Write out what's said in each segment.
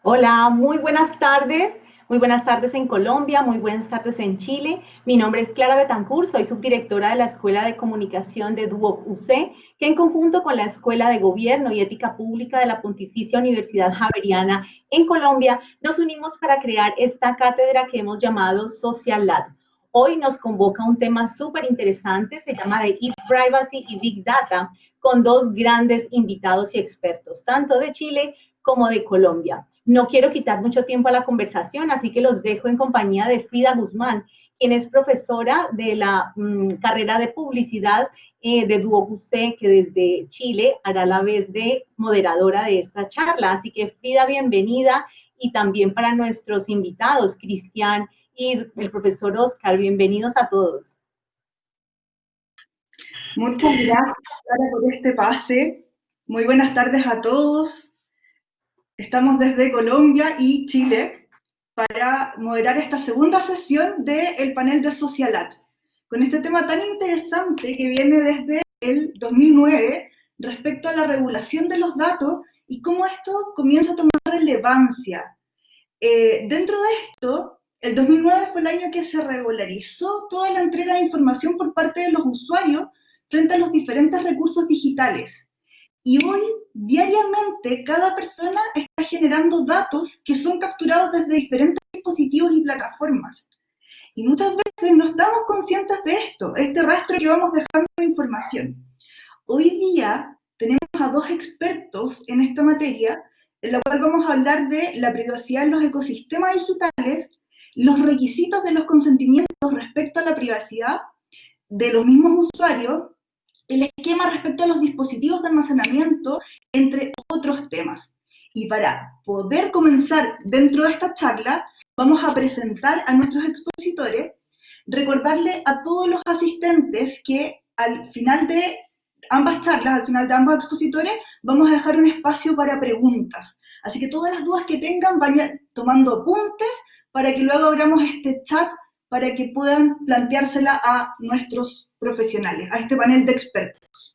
Hola, muy buenas tardes. Muy buenas tardes en Colombia, muy buenas tardes en Chile. Mi nombre es Clara Betancourt, soy subdirectora de la Escuela de Comunicación de Duoc UC, que en conjunto con la Escuela de Gobierno y Ética Pública de la Pontificia Universidad Javeriana en Colombia, nos unimos para crear esta cátedra que hemos llamado Social Lab. Hoy nos convoca un tema súper interesante, se llama de e-privacy y Big Data, con dos grandes invitados y expertos, tanto de Chile como de Colombia. No quiero quitar mucho tiempo a la conversación, así que los dejo en compañía de Frida Guzmán, quien es profesora de la carrera de publicidad de Duoc UC, que desde Chile hará la vez de moderadora de esta charla. Así que Frida, bienvenida, y también para nuestros invitados, Cristian y el profesor Oscar, bienvenidos a todos. Muchas gracias, Sara, por este pase. Muy buenas tardes a todos. Estamos desde Colombia y Chile para moderar esta segunda sesión del panel de Socialat, con este tema tan interesante que viene desde el 2009 respecto a la regulación de los datos y cómo esto comienza a tomar relevancia. Dentro de esto, el 2009 fue el año que se regularizó toda la entrega de información por parte de los usuarios frente a los diferentes recursos digitales. Y hoy, diariamente, cada persona está generando datos que son capturados desde diferentes dispositivos y plataformas. Y muchas veces no estamos conscientes de esto, este rastro que vamos dejando de información. Hoy día tenemos a dos expertos en esta materia, en la cual vamos a hablar de la privacidad en los ecosistemas digitales, los requisitos de los consentimientos respecto a la privacidad de los mismos usuarios, el esquema respecto a los dispositivos de almacenamiento, entre otros temas. Y para poder comenzar dentro de esta charla, vamos a presentar a nuestros expositores, recordarle a todos los asistentes que al final de ambas charlas, al final de ambos expositores, vamos a dejar un espacio para preguntas. Así que todas las dudas que tengan, vayan tomando apuntes para que luego abramos este chat para que puedan planteársela a nuestros profesionales, a este panel de expertos.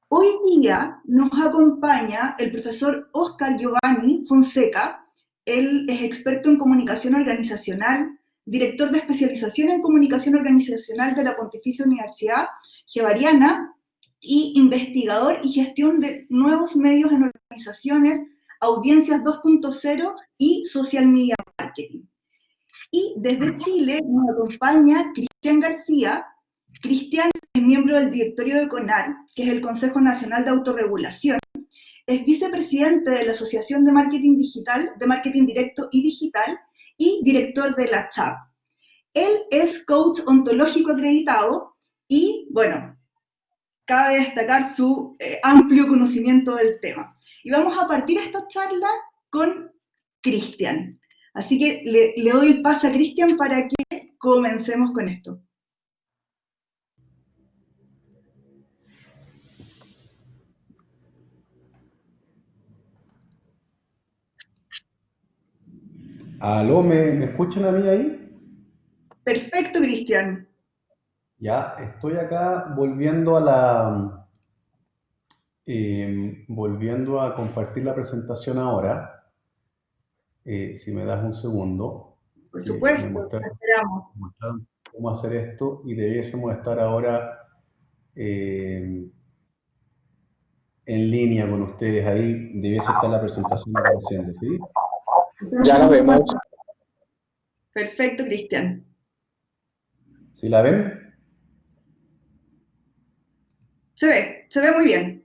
Hoy día nos acompaña el profesor Oscar Giovanni Fonseca. Él es experto en comunicación organizacional, director de especialización en comunicación organizacional de la Pontificia Universidad Javeriana y investigador y gestión de nuevos medios en organizaciones, audiencias 2.0 y social media marketing. Y desde Chile nos acompaña Cristian García. Cristian es miembro del directorio de CONAR, que es el Consejo Nacional de Autorregulación. Es vicepresidente de la Asociación de Marketing Digital, de Marketing Directo y Digital, y director de la CHAP. Él es coach ontológico acreditado y, bueno, cabe destacar su amplio conocimiento del tema. Y vamos a partir esta charla con Cristian. Así que le doy el pase a Cristian para que comencemos con esto. Aló, ¿me escuchan a mí ahí? Perfecto, Cristian. Ya, estoy acá volviendo a compartir la presentación ahora. Si me das un segundo, Por que me supuesto, esperamos. mostraron cómo hacer esto y debiésemos estar ahora eh, en línea con ustedes ahí. Debiese estar la presentación apareciendo, ¿sí? Ya la vemos. Perfecto, Cristian. ¿Sí la ven? Se ve muy bien.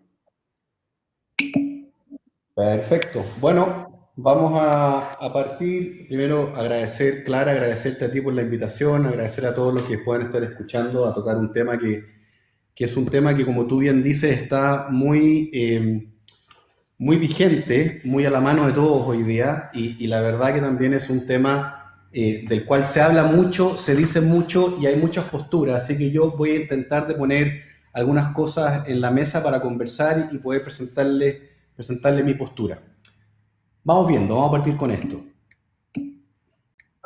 Perfecto. Bueno, vamos a partir. Primero, agradecer, Clara, agradecerte a ti por la invitación, agradecer a todos los que puedan estar escuchando a tocar un tema que es un tema que, como tú bien dices, está muy vigente, muy a la mano de todos hoy día, y la verdad que también es un tema del cual se habla mucho, se dice mucho y hay muchas posturas, así que yo voy a intentar de poner algunas cosas en la mesa para conversar y poder presentarle mi postura. Vamos viendo, vamos a partir con esto.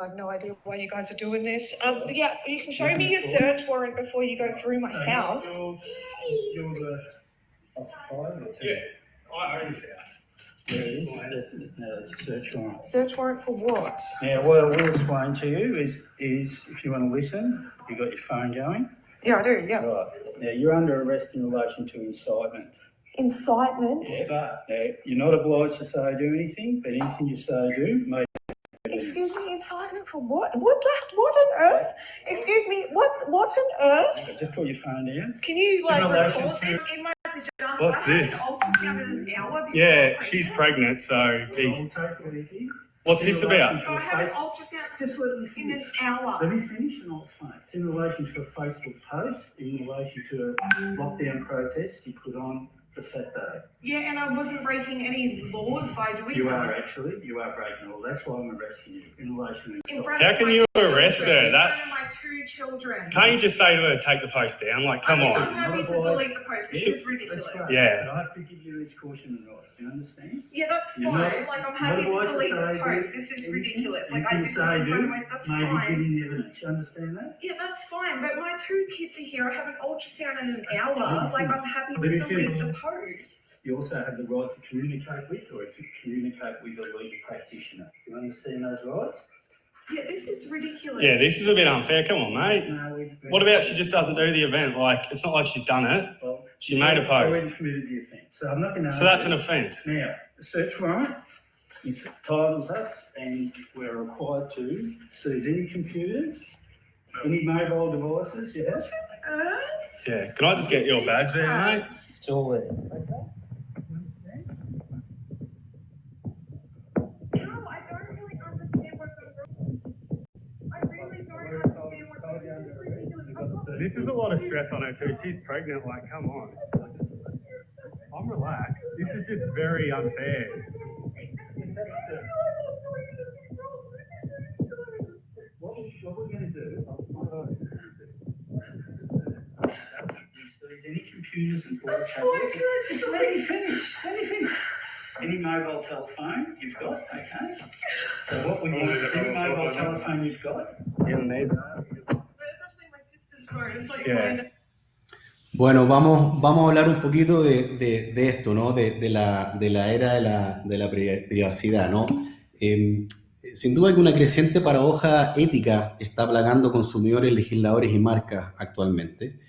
I have no idea why you guys are doing this. Yeah, you can show me your search warrant before you go through my house. You're the... Yeah, I own this house. There's a search warrant. Search warrant for what? Now, what I will explain to you is if you want to listen, you got your phone going. Yeah, I do, yeah. Right. Now, you're under arrest in relation to incitement. Incitement? Yeah, but you're not obliged to say or do anything, but anything you say or do may... Excuse me, incitement for what? What on earth? Excuse me, what on earth? Just put your phone down. Can you, like, In relation record to- this in my pajamas? What's I had this? an ultrasound in an hour before Yeah, I she's pregnant. pregnant, so I'll take it easy. what's In this relation about? to a I had an face- ultrasound Just let me in an finish. hour. Let me finish and I'll explain. It's in relation to a Facebook post in relation to a lockdown protest you put on for Saturday. Yeah, and I wasn't breaking any laws by doing You that. are actually, you are breaking the law. That's why I'm arresting you in relation to... In front How of can my you children, arrest her? in That's- front of my 2 children. Can't you just say to her, take the post down? Like, come I'm on. happy to delete the post. This is That's ridiculous. great. Yeah. But I have to give you these caution and rights. Do you understand? Yeah, that's You're fine. not- Like, I'm not happy to obliged delete the say post. do This is anything. ridiculous. Like, Anything this you is say in front of do my, that's may be fine. giving evidence. You understand that? Yeah, that's fine. But my 2 kids are here. I have an ultrasound in an hour. me Like, finish. I'm happy Let to me delete finish. the post. You also have the right to communicate with or to communicate with a legal practitioner. Do you understand those rights? Yeah, this is ridiculous. Yeah, this is a bit unfair. Come on, mate. No, What about she just doesn't do the event? Like, it's not like she's done it. Well, She you've made a post. already committed the offence. So I'm not going to... So that's an offence. Now, the search warrant entitles us and we're required to seize any computers, any mobile devices you have. Yeah. Can I just get your badge there, mate? It's all there. No, I don't really understand what's wrong. I really don't understand what's wrong. This is ridiculous. This is a lot of stress on her too. She's pregnant. Like, come on. I'm relaxed. This is just very unfair. What we're going to do, seize any computers and portable That's fine. tablets. Can I just Just let me finish. Let me finish. Any mobile telephone you've got, okay? So what we want is any mobile telephone you've got. You don't need that. But it's actually my sister's phone. It's not Yeah. mine. Bueno, vamos a hablar un poquito de esto, ¿no? De la era de la privacidad, ¿no? Sin duda que una creciente paradoja ética está plagando consumidores, legisladores y marcas actualmente.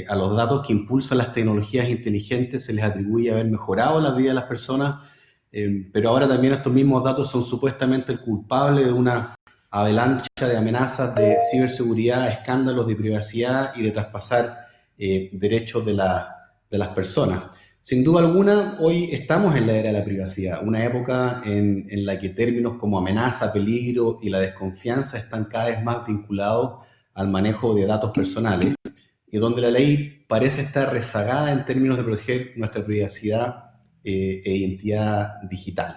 A los datos que impulsan las tecnologías inteligentes se les atribuye haber mejorado la vida de las personas, pero ahora también estos mismos datos son supuestamente el culpable de una avalancha de amenazas de ciberseguridad, escándalos de privacidad y de traspasar derechos de las personas. Sin duda alguna, hoy estamos en la era de la privacidad, una época en la que términos como amenaza, peligro y la desconfianza están cada vez más vinculados al manejo de datos personales y donde la ley parece estar rezagada en términos de proteger nuestra privacidad e identidad digital.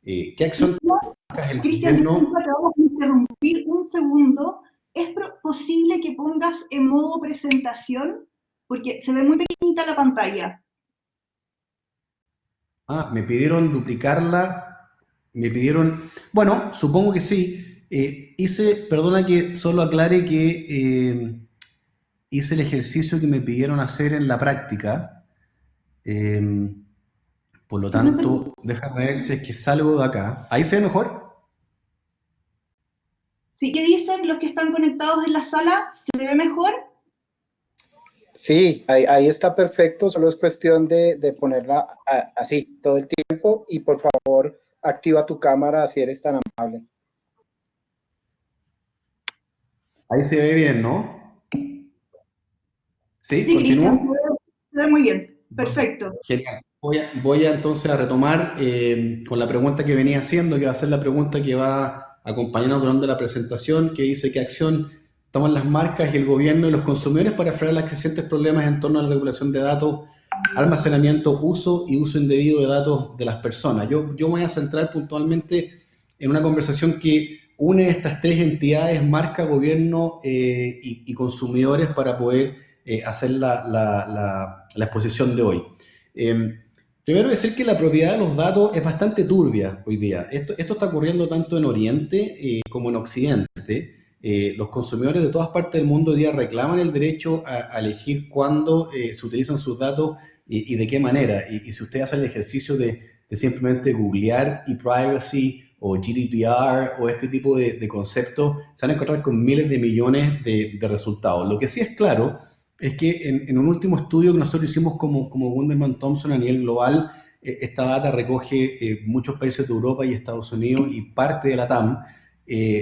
¿Qué acción el Cristian, gobierno? te vamos a interrumpir un segundo. ¿Es posible que pongas en modo presentación? Porque se ve muy pequeñita la pantalla. Me pidieron duplicarla, bueno, supongo que sí. Perdona que solo aclare que hice el ejercicio que me pidieron hacer en la práctica. Por lo tanto, déjame ver si es que salgo de acá. ¿Ahí se ve mejor? ¿Sí? ¿Qué dicen los que están conectados en la sala? ¿Se ve mejor? Sí, ahí está perfecto, solo es cuestión de ponerla así todo el tiempo y por favor activa tu cámara si eres tan amable. Ahí se ve bien, ¿no? ¿Sí? Sí, ¿Continúo? Cristian, se ve muy bien. Perfecto. Genial. Voy entonces a retomar con la pregunta que venía haciendo, que va a ser la pregunta que va acompañando durante la presentación, que dice qué acción toman las marcas y el gobierno y los consumidores para frenar los crecientes problemas en torno a la regulación de datos, almacenamiento, uso y uso indebido de datos de las personas. Yo me voy a centrar puntualmente en una conversación que une estas tres entidades, marca, gobierno y consumidores para poder hacer la exposición de hoy. Primero decir que la propiedad de los datos es bastante turbia hoy día. Esto está ocurriendo tanto en Oriente como en Occidente. Los consumidores de todas partes del mundo hoy día reclaman el derecho a elegir cuándo se utilizan sus datos y de qué manera. Y si usted hace el ejercicio de de simplemente googlear e-privacy o GDPR o este tipo de conceptos, se van a encontrar con miles de millones de resultados. Lo que sí es claro es que en un último estudio que nosotros hicimos como Wunderman Thompson a nivel global, esta data recoge muchos países de Europa y Estados Unidos y parte de la TAM.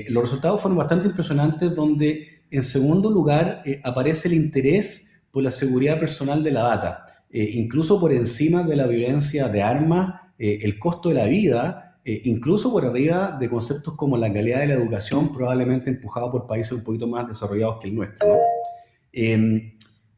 Los resultados fueron bastante impresionantes, donde en segundo lugar aparece el interés por la seguridad personal de la data, incluso por encima de la violencia de armas, el costo de la vida, incluso por arriba de conceptos como la calidad de la educación, probablemente empujado por países un poquito más desarrollados que el nuestro, ¿no?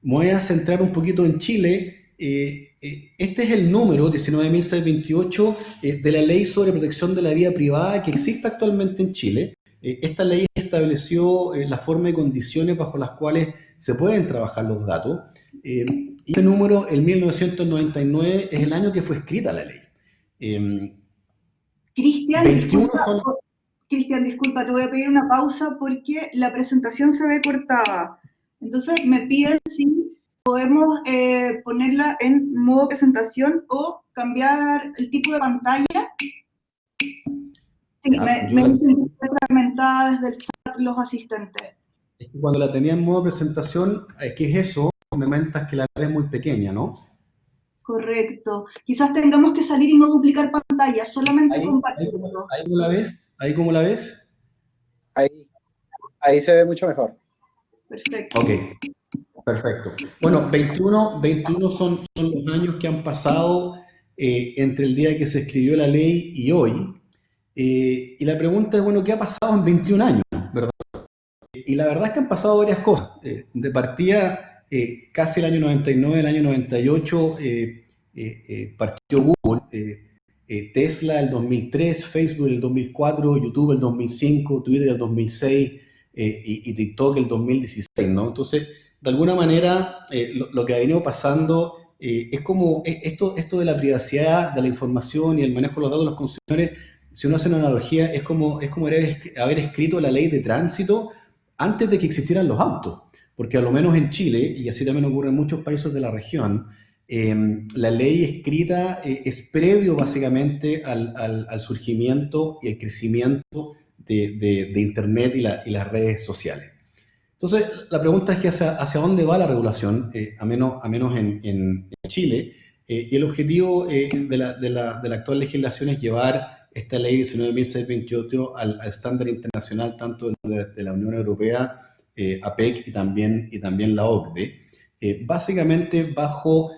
Me voy a centrar un poquito en Chile. Este es el número 19.628 de la Ley sobre Protección de la Vida Privada que existe actualmente en Chile. Esta ley estableció la forma y condiciones bajo las cuales se pueden trabajar los datos. Y este número, el 1999, es el año que fue escrita la ley. Cristian, disculpa, te voy a pedir una pausa porque la presentación se ve cortada. Entonces me piden si podemos ponerla en modo presentación o cambiar el tipo de pantalla. Sí, me dicen que está fragmentada desde el chat los asistentes. Es que cuando la tenía en modo presentación, ¿qué es eso? Me comentas que la es muy pequeña, ¿no? Correcto. Quizás tengamos que salir y no duplicar pantalla, solamente compartirlo. ¿Ahí cómo la ves? ¿Ahí cómo la ves? Ahí se ve mucho mejor. Perfecto. Ok, perfecto. Bueno, 21 son los años que han pasado entre el día que se escribió la ley y hoy. Y la pregunta es, bueno, ¿qué ha pasado en 21 años, verdad? Y la verdad es que han pasado varias cosas. De partida, casi el año 99, el año 98, partió Google, Tesla el 2003, Facebook el 2004, YouTube el 2005, Twitter el 2006 y TikTok el 2016, ¿no? Entonces, de alguna manera, lo que ha venido pasando es como esto de la privacidad, de la información y el manejo de los datos de los consumidores. Si uno hace una analogía, es como haber escrito la ley de tránsito antes de que existieran los autos, porque a lo menos en Chile, y así también ocurre en muchos países de la región, la ley escrita es previo básicamente al surgimiento y el crecimiento de Internet y las redes sociales. Entonces, la pregunta es que hacia dónde va la regulación, a menos en Chile, y el objetivo de la actual legislación es llevar esta ley 19.628 al estándar internacional tanto de la Unión Europea, APEC y también la OCDE, básicamente bajo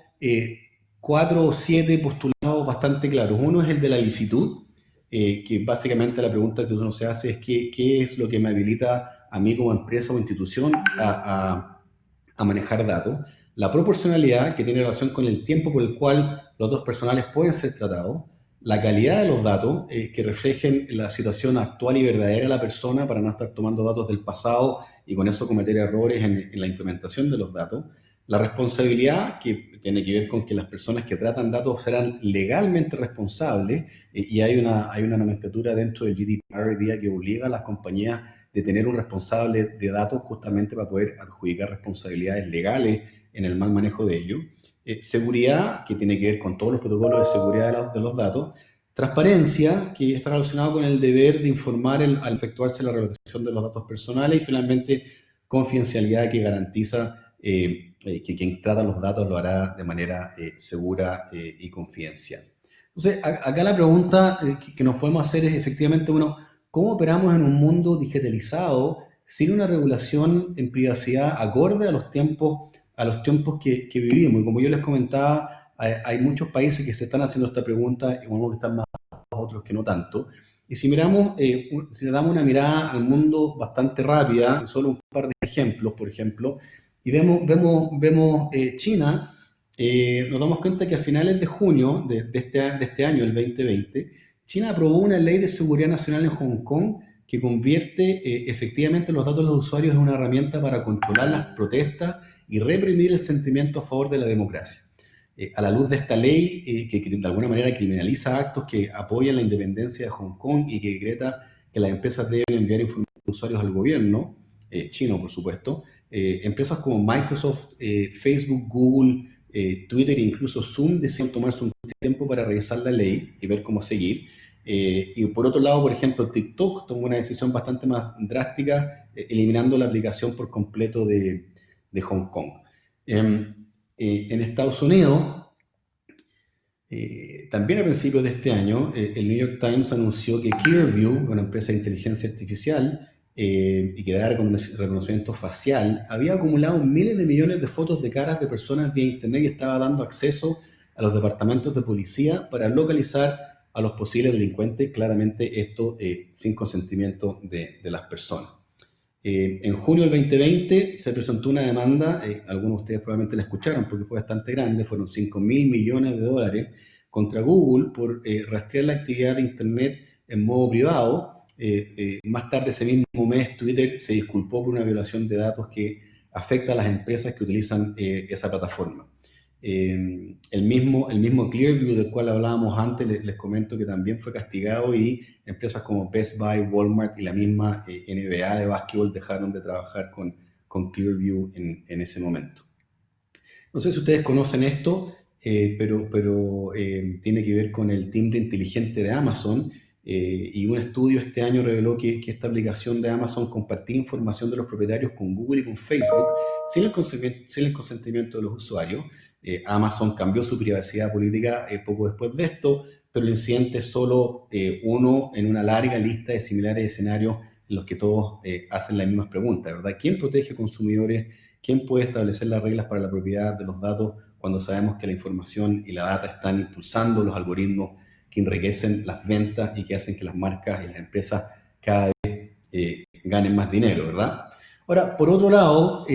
4 o 7 postulados bastante claros. Uno es el de la licitud, que básicamente la pregunta que uno se hace es ¿qué es lo que me habilita a mí como empresa o institución a manejar datos? La proporcionalidad, que tiene relación con el tiempo por el cual los datos personales pueden ser tratados. La calidad de los datos, que reflejen la situación actual y verdadera de la persona para no estar tomando datos del pasado y con eso cometer errores en la implementación de los datos. La responsabilidad, que tiene que ver con que las personas que tratan datos serán legalmente responsables, y hay una nomenclatura dentro del GDPR hoy día que obliga a las compañías de tener un responsable de datos justamente para poder adjudicar responsabilidades legales en el mal manejo de ellos. Seguridad, que tiene que ver con todos los protocolos de seguridad de los datos. Transparencia, que está relacionado con el deber de informar al efectuarse la recolección de los datos personales. Y finalmente, confidencialidad, que garantiza que quien trata los datos lo hará de manera segura y confidencial. Entonces, acá la pregunta que nos podemos hacer es efectivamente, bueno, ¿cómo operamos en un mundo digitalizado sin una regulación en privacidad acorde a los tiempos que vivimos? Y como yo les comentaba, hay muchos países que se están haciendo esta pregunta, y unos que están más avanzados, otros que no tanto. Y si le damos una mirada al mundo bastante rápida, solo un par de ejemplos, por ejemplo, y vemos China, nos damos cuenta que a finales de junio de este año, el 2020, China aprobó una ley de seguridad nacional en Hong Kong que convierte efectivamente los datos de los usuarios en una herramienta para controlar las protestas y reprimir el sentimiento a favor de la democracia. A la luz de esta ley, que de alguna manera criminaliza actos que apoyan la independencia de Hong Kong y que decreta que las empresas deben enviar información de usuarios al gobierno, chino por supuesto, empresas como Microsoft, Facebook, Google Twitter e incluso Zoom deciden tomarse un tiempo para revisar la ley y ver cómo seguir. Y por otro lado, por ejemplo, TikTok tomó una decisión bastante más drástica, eliminando la aplicación por completo de Hong Kong. En Estados Unidos, también a principios de este año, el New York Times anunció que Clearview, una empresa de inteligencia artificial y que da reconocimiento facial, había acumulado miles de millones de fotos de caras de personas vía internet y estaba dando acceso a los departamentos de policía para localizar a los posibles delincuentes, claramente esto sin consentimiento de las personas. En junio del 2020 se presentó una demanda, algunos de ustedes probablemente la escucharon porque fue bastante grande, fueron 5.000 millones de dólares contra Google por rastrear la actividad de Internet en modo privado. Más tarde ese mismo mes Twitter se disculpó por una violación de datos que afecta a las empresas que utilizan esa plataforma. El mismo Clearview del cual hablábamos antes, les comento que también fue castigado y empresas como Best Buy, Walmart y la misma NBA de básquetbol dejaron de trabajar con Clearview en ese momento. No sé si ustedes conocen esto, pero tiene que ver con el timbre inteligente de Amazon, y un estudio este año reveló que esta aplicación de Amazon compartía información de los propietarios con Google y con Facebook sin el consentimiento de los usuarios. Amazon cambió su privacidad política poco después de esto, pero el incidente es solo uno en una larga lista de similares escenarios en los que todos hacen las mismas preguntas, ¿verdad? ¿Quién protege consumidores? ¿Quién puede establecer las reglas para la propiedad de los datos cuando sabemos que la información y la data están impulsando los algoritmos que enriquecen las ventas y que hacen que las marcas y las empresas cada vez ganen más dinero, ¿verdad? Ahora, por otro lado,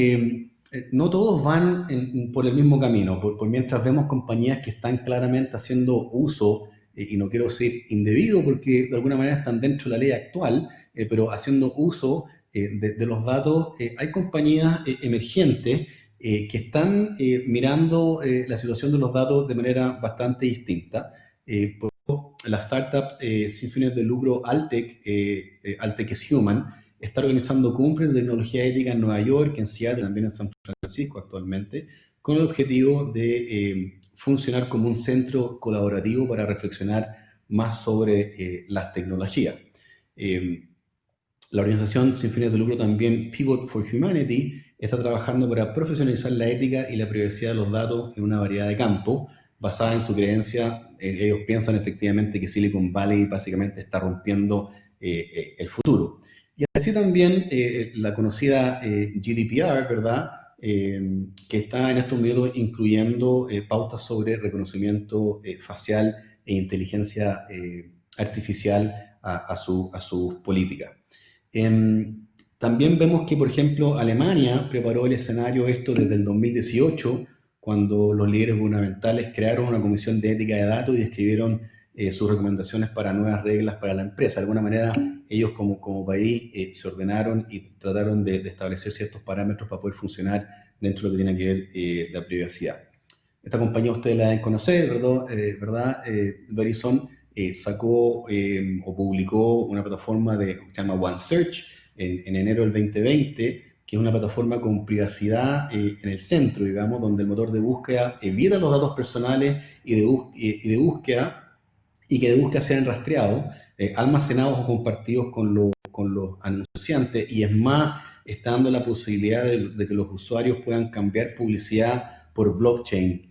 no todos van por el mismo camino, por mientras vemos compañías que están claramente haciendo uso, y no quiero decir indebido porque de alguna manera están dentro de la ley actual, pero haciendo uso de los datos, hay compañías emergentes que están mirando la situación de los datos de manera bastante distinta. Por ejemplo, la startup sin fines de lucro Altec is Human, está organizando cumbres de tecnología ética en Nueva York, en Seattle, también en San Francisco actualmente, con el objetivo de funcionar como un centro colaborativo para reflexionar más sobre las tecnologías. La organización sin fines de lucro también Pivot for Humanity está trabajando para profesionalizar la ética y la privacidad de los datos en una variedad de campos, basada en su creencia. Ellos piensan efectivamente que Silicon Valley básicamente está rompiendo el futuro. Y así también la conocida GDPR, ¿verdad? Que está en estos momentos incluyendo pautas sobre reconocimiento facial e inteligencia artificial a sus políticas. También vemos que, por ejemplo, Alemania preparó el escenario esto desde el 2018, cuando los líderes gubernamentales crearon una comisión de ética de datos y describieron sus recomendaciones para nuevas reglas para la empresa. De alguna manera, ellos como país se ordenaron y trataron de establecer ciertos parámetros para poder funcionar dentro de lo que tiene que ver la privacidad. Esta compañía ustedes la deben conocer, ¿verdad? Verizon sacó o publicó una plataforma que se llama OneSearch en enero del 2020, que es una plataforma con privacidad en el centro, digamos, donde el motor de búsqueda evita los datos personales y de búsqueda y que de búsqueda sean rastreados, almacenados o compartidos con los anunciantes, y es más, está dando la posibilidad de que los usuarios puedan cambiar publicidad por blockchain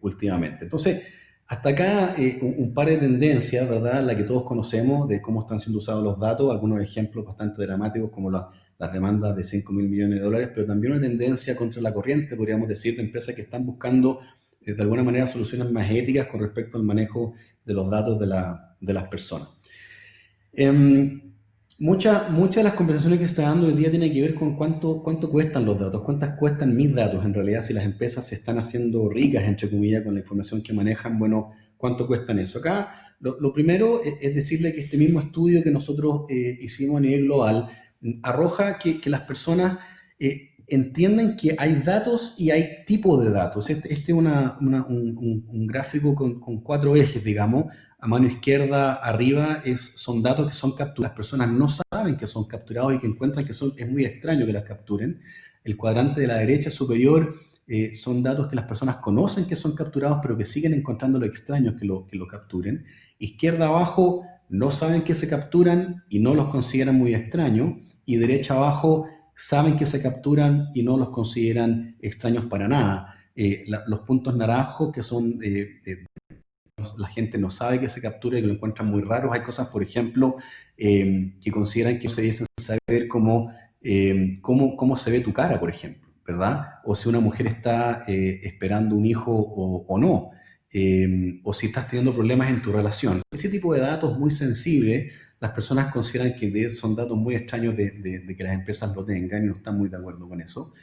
últimamente. Entonces, hasta acá un par de tendencias, ¿verdad?, la que todos conocemos de cómo están siendo usados los datos, algunos ejemplos bastante dramáticos como las demandas de 5.000 millones de dólares, pero también una tendencia contra la corriente, podríamos decir, de empresas que están buscando de alguna manera soluciones más éticas con respecto al manejo de los datos de las personas. Muchas de las conversaciones que se están dando hoy día tienen que ver con cuánto cuestan los datos, cuántas cuestan mis datos. En realidad, si las empresas se están haciendo ricas, entre comillas, con la información que manejan, bueno, ¿cuánto cuestan eso? Acá, lo primero es decirle que este mismo estudio que nosotros hicimos a nivel global arroja que las personas entienden que hay datos y hay tipos de datos. Este es un gráfico con 4 ejes, digamos. A mano izquierda arriba son datos que son capturados. Las personas no saben que son capturados y que encuentran que es muy extraño que las capturen. El cuadrante de la derecha superior son datos que las personas conocen que son capturados, pero que siguen encontrando extraños que lo capturen. Izquierda abajo, no saben que se capturan y no los consideran muy extraños. Y derecha abajo, saben que se capturan y no los consideran extraños para nada. Los puntos naranjos, que son la gente no sabe que se captura y que lo encuentran muy raros. Hay cosas, por ejemplo, que consideran que se dicen saber cómo se ve tu cara, por ejemplo, ¿verdad? O si una mujer está esperando un hijo o no, o si estás teniendo problemas en tu relación. Ese tipo de datos muy sensibles, las personas consideran que son datos muy extraños de que las empresas lo tengan y no están muy de acuerdo con eso.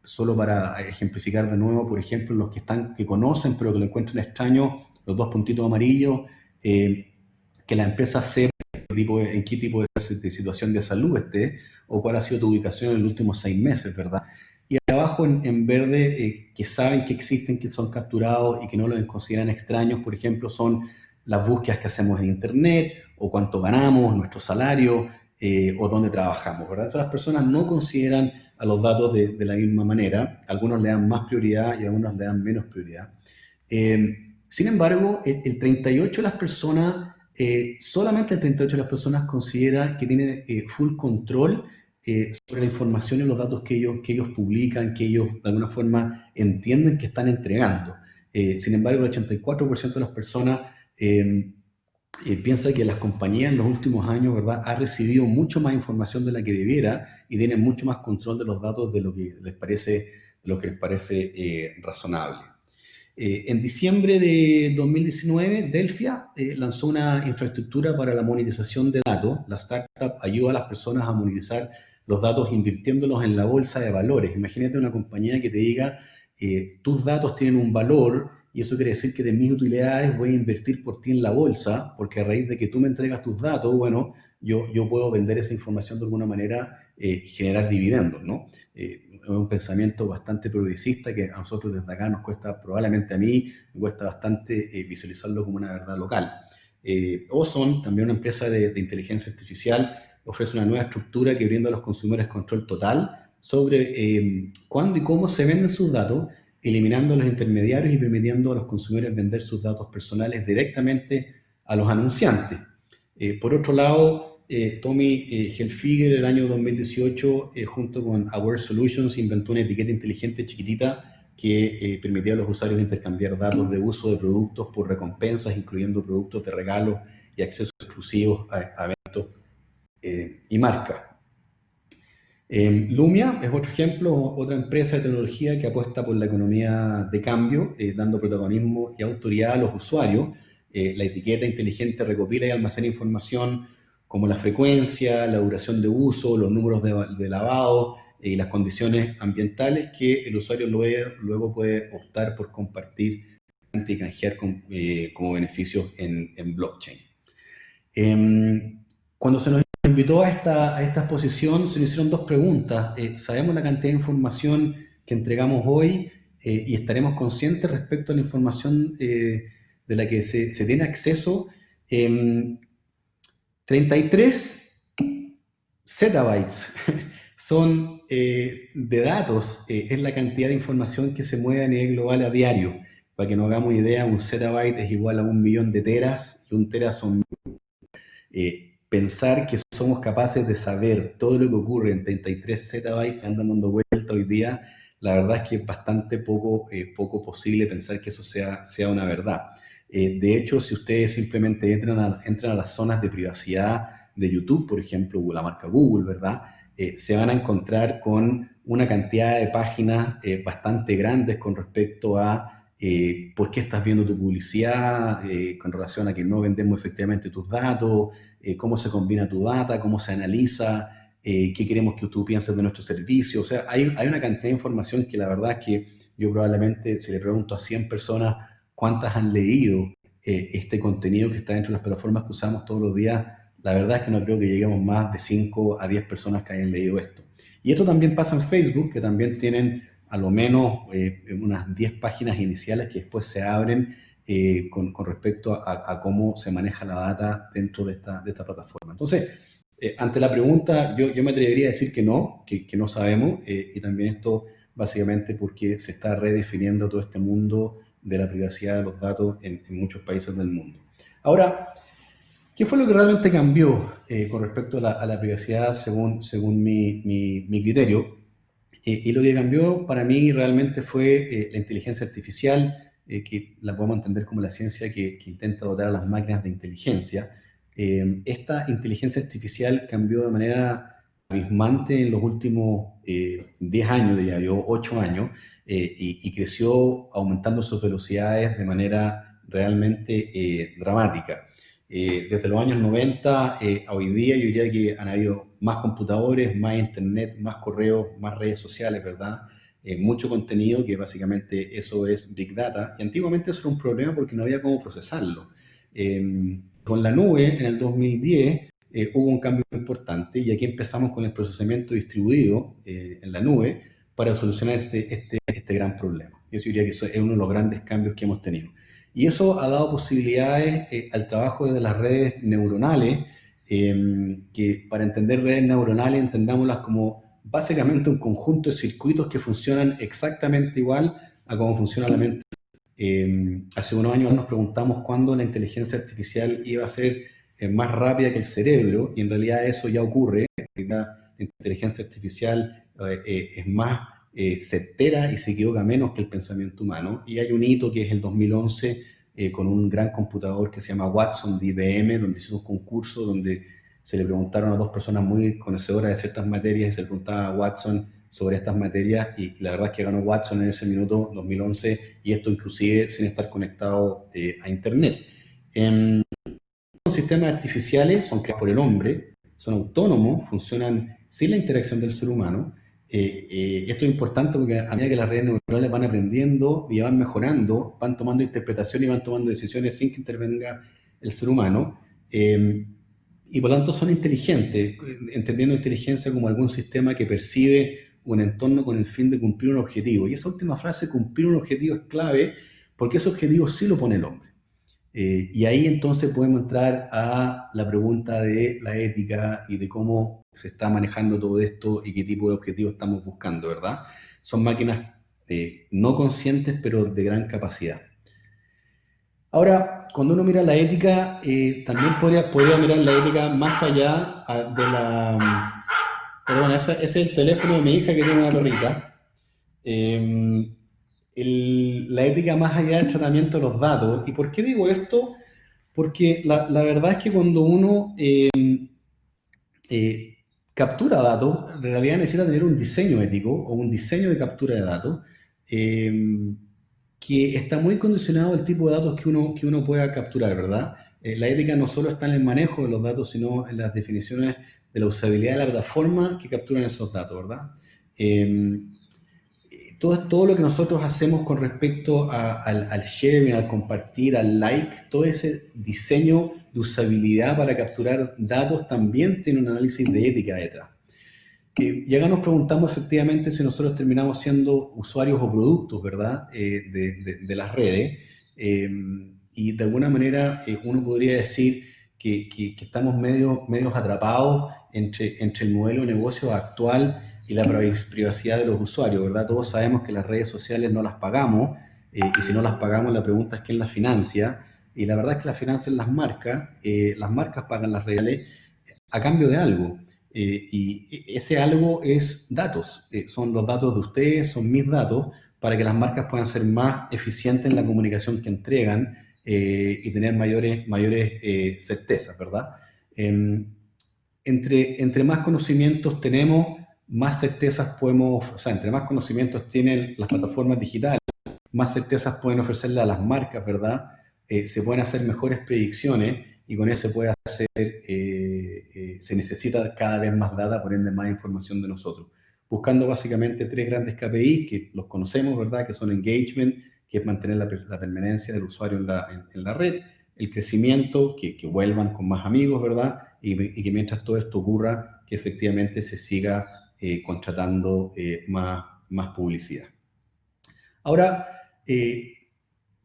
Solo para ejemplificar de nuevo, por ejemplo, los que conocen pero que lo encuentran extraño, los dos puntitos amarillos, que la empresa sepa en qué tipo de situación de salud esté o cuál ha sido tu ubicación en los últimos 6 meses, ¿verdad? Y abajo en verde, que saben que existen, que son capturados y que no los consideran extraños, por ejemplo, son las búsquedas que hacemos en Internet o cuánto ganamos, nuestro salario o dónde trabajamos, ¿verdad? Entonces las personas no consideran a los datos de la misma manera, algunos le dan más prioridad y algunos le dan menos prioridad. Sin embargo, el 38 de las personas, solamente el 38 de las personas considera que tiene full control sobre la información y los datos que ellos publican, que ellos de alguna forma entienden que están entregando. Sin embargo, el 84% de las personas piensa que las compañías en los últimos años, ¿verdad?, ha recibido mucho más información de la que debiera y tienen mucho más control de los datos de lo que les parece razonable. En diciembre de 2019, Delphia lanzó una infraestructura para la monetización de datos. La startup ayuda a las personas a monetizar los datos invirtiéndolos en la bolsa de valores. Imagínate una compañía que te diga, tus datos tienen un valor y eso quiere decir que de mis utilidades voy a invertir por ti en la bolsa, porque a raíz de que tú me entregas tus datos, bueno, yo puedo vender esa información de alguna manera y generar dividendos, ¿no? Es un pensamiento bastante progresista que a nosotros desde acá nos cuesta, probablemente a mí, me cuesta bastante visualizarlo como una verdad local. Ozone, también una empresa de inteligencia artificial, ofrece una nueva estructura que brinda a los consumidores control total sobre cuándo y cómo se venden sus datos, eliminando a los intermediarios y permitiendo a los consumidores vender sus datos personales directamente a los anunciantes. Por otro lado, Tommy Hilfiger en el año 2018, junto con Aware Solutions, inventó una etiqueta inteligente chiquitita que permitía a los usuarios intercambiar datos de uso de productos por recompensas, incluyendo productos de regalo y accesos exclusivos a eventos y marcas. Lumia es otro ejemplo, otra empresa de tecnología que apuesta por la economía de cambio, dando protagonismo y autoridad a los usuarios. La etiqueta inteligente recopila y almacena información como la frecuencia, la duración de uso, los números de lavado y las condiciones ambientales que el usuario luego puede optar por compartir y canjear como beneficios en blockchain. Cuando se nos invitó a esta exposición, se nos hicieron dos preguntas. ¿Sabemos la cantidad de información que entregamos hoy y estaremos conscientes respecto a la información de la que se tiene acceso? 33 zettabytes son de datos, es la cantidad de información que se mueve a nivel global a diario. Para que nos hagamos una idea, un zettabyte es igual a 1.000.000 de teras y un tera son pensar que somos capaces de saber todo lo que ocurre en 33 zettabytes que andan dando vuelta hoy día, la verdad es que es bastante poco posible pensar que eso sea una verdad. De hecho, si ustedes simplemente entran a las zonas de privacidad de YouTube, por ejemplo, la marca Google, ¿verdad? Se van a encontrar con una cantidad de páginas bastante grandes con respecto a por qué estás viendo tu publicidad, con relación a que no vendemos efectivamente tus datos, cómo se combina tu data, cómo se analiza, qué queremos que tú pienses de nuestro servicio. O sea, hay una cantidad de información que la verdad es que yo probablemente, si le pregunto a 100 personas cuántas han leído este contenido que está dentro de las plataformas que usamos todos los días, la verdad es que no creo que lleguemos más de 5 a 10 personas que hayan leído esto. Y esto también pasa en Facebook, que también tienen a lo menos unas 10 páginas iniciales que después se abren con respecto a cómo se maneja la data dentro de esta plataforma. Entonces, ante la pregunta, yo me atrevería a decir que no sabemos, y también esto básicamente porque se está redefiniendo todo este mundo de la privacidad de los datos en muchos países del mundo. Ahora, ¿qué fue lo que realmente cambió con respecto a la privacidad según mi criterio? Y lo que cambió para mí realmente fue la inteligencia artificial, que la podemos entender como la ciencia que intenta dotar a las máquinas de inteligencia. Esta inteligencia artificial cambió de manera abismante en los últimos 10 años, diría yo, 8 años, y creció aumentando sus velocidades de manera realmente dramática. Desde los años 90 a hoy día yo diría que han habido más computadores, más internet, más correos, más redes sociales, ¿verdad? Mucho contenido, que básicamente eso es Big Data, y antiguamente eso era un problema porque no había cómo procesarlo. Con la nube, en el 2010, hubo un cambio importante, y aquí empezamos con el procesamiento distribuido en la nube para solucionar este gran problema. Yo diría que eso es uno de los grandes cambios que hemos tenido. Y eso ha dado posibilidades al trabajo de las redes neuronales, que para entender redes neuronales entendámoslas como básicamente un conjunto de circuitos que funcionan exactamente igual a cómo funciona la mente. Hace unos años nos preguntamos cuándo la inteligencia artificial iba a ser más rápida que el cerebro, y en realidad eso ya ocurre. La inteligencia artificial es más certera y se equivoca menos que el pensamiento humano, y hay un hito que es el 2011 con un gran computador que se llama Watson de IBM, donde se hizo un concurso donde se le preguntaron a dos personas muy conocedoras de ciertas materias y se le preguntaba a Watson sobre estas materias, y la verdad es que ganó Watson en ese minuto 2011, y esto inclusive sin estar conectado a internet. Los sistemas artificiales son creados por el hombre, son autónomos, funcionan sin la interacción del ser humano. Esto es importante porque a medida que las redes neuronales van aprendiendo y van mejorando, van tomando interpretación y van tomando decisiones sin que intervenga el ser humano, y por lo tanto son inteligentes, entendiendo inteligencia como algún sistema que percibe un entorno con el fin de cumplir un objetivo. Y esa última frase, cumplir un objetivo, es clave, porque ese objetivo sí lo pone el hombre. Y ahí entonces podemos entrar a la pregunta de la ética y de cómo se está manejando todo esto y qué tipo de objetivos estamos buscando, ¿verdad? Son máquinas no conscientes, pero de gran capacidad. Ahora, cuando uno mira la ética, también podría mirar la ética más allá de la... Perdón, ese es el teléfono de mi hija que tiene una perrita. La ética más allá del tratamiento de los datos. ¿Y por qué digo esto? Porque la verdad es que cuando uno captura datos, en realidad necesita tener un diseño ético o un diseño de captura de datos que está muy condicionado al tipo de datos que uno pueda capturar, ¿verdad? La ética no solo está en el manejo de los datos, sino en las definiciones de la usabilidad de la plataforma que capturan esos datos, ¿verdad? Todo lo que nosotros hacemos con respecto al sharing, al compartir, al like, todo ese diseño de usabilidad para capturar datos también tiene un análisis de ética detrás. Y acá nos preguntamos efectivamente si nosotros terminamos siendo usuarios o productos, ¿verdad?, de las redes. Y de alguna manera uno podría decir que estamos medios atrapados entre el modelo de negocio actual y la privacidad de los usuarios, ¿verdad? Todos sabemos que las redes sociales no las pagamos, y si no las pagamos la pregunta es quién las financia, y la verdad es que las financian las marcas pagan las redes a cambio de algo, y ese algo es datos, son los datos de ustedes, son mis datos, para que las marcas puedan ser más eficientes en la comunicación que entregan y tener mayores certezas, ¿verdad? Entre más conocimientos tenemos, más certezas podemos, o sea, entre más conocimientos tienen las plataformas digitales, más certezas pueden ofrecerle a las marcas, ¿verdad? Se pueden hacer mejores predicciones y con eso se puede hacer, se necesita cada vez más data, por ende más información de nosotros. Buscando básicamente 3 grandes KPIs que los conocemos, ¿verdad? Que son engagement, que es mantener la permanencia del usuario en la red, el crecimiento, que vuelvan con más amigos, ¿verdad? Y que mientras todo esto ocurra, que efectivamente se siga contratando más publicidad. Ahora,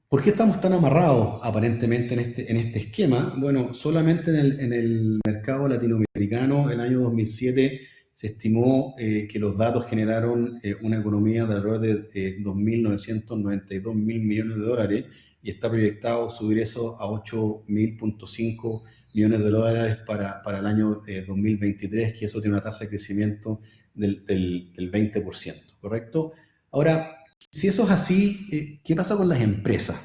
¿por qué estamos tan amarrados aparentemente en este esquema? Bueno, solamente en el mercado latinoamericano, el año 2007, se estimó que los datos generaron una economía de alrededor de 2.992 mil millones de dólares y está proyectado subir eso a 8.000.5 millones de dólares para el año 2023, que eso tiene una tasa de crecimiento del 20%, ¿correcto? Ahora, si eso es así, ¿qué pasa con las empresas?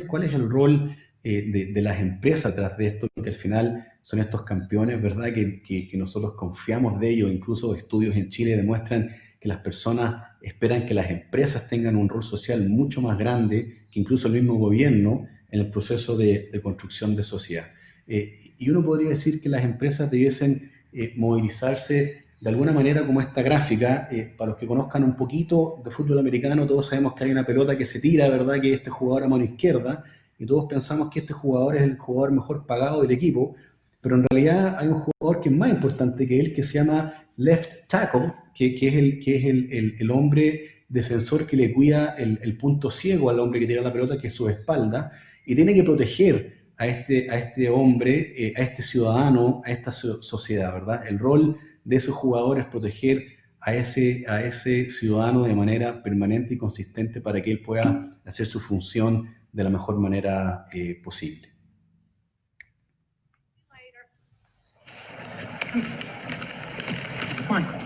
¿Cuál es el rol de las empresas tras de esto? Que al final son estos campeones, ¿verdad? Que nosotros confiamos de ellos. Incluso estudios en Chile demuestran que las personas esperan que las empresas tengan un rol social mucho más grande que incluso el mismo gobierno en el proceso de construcción de sociedad. Y uno podría decir que las empresas debiesen movilizarse de alguna manera como esta gráfica. Para los que conozcan un poquito de fútbol americano, todos sabemos que hay una pelota que se tira, ¿verdad? Que este jugador a mano izquierda, y todos pensamos que este jugador es el jugador mejor pagado del equipo, pero en realidad hay un jugador que es más importante que él, que se llama left tackle, que es el hombre defensor que le cuida el punto ciego al hombre que tira la pelota, que es su espalda, y tiene que proteger a este hombre, a este ciudadano, a esta sociedad, ¿verdad? El rol de ese jugador es proteger a ese ciudadano de manera permanente y consistente para que él pueda hacer su función de la mejor manera posible. Michael,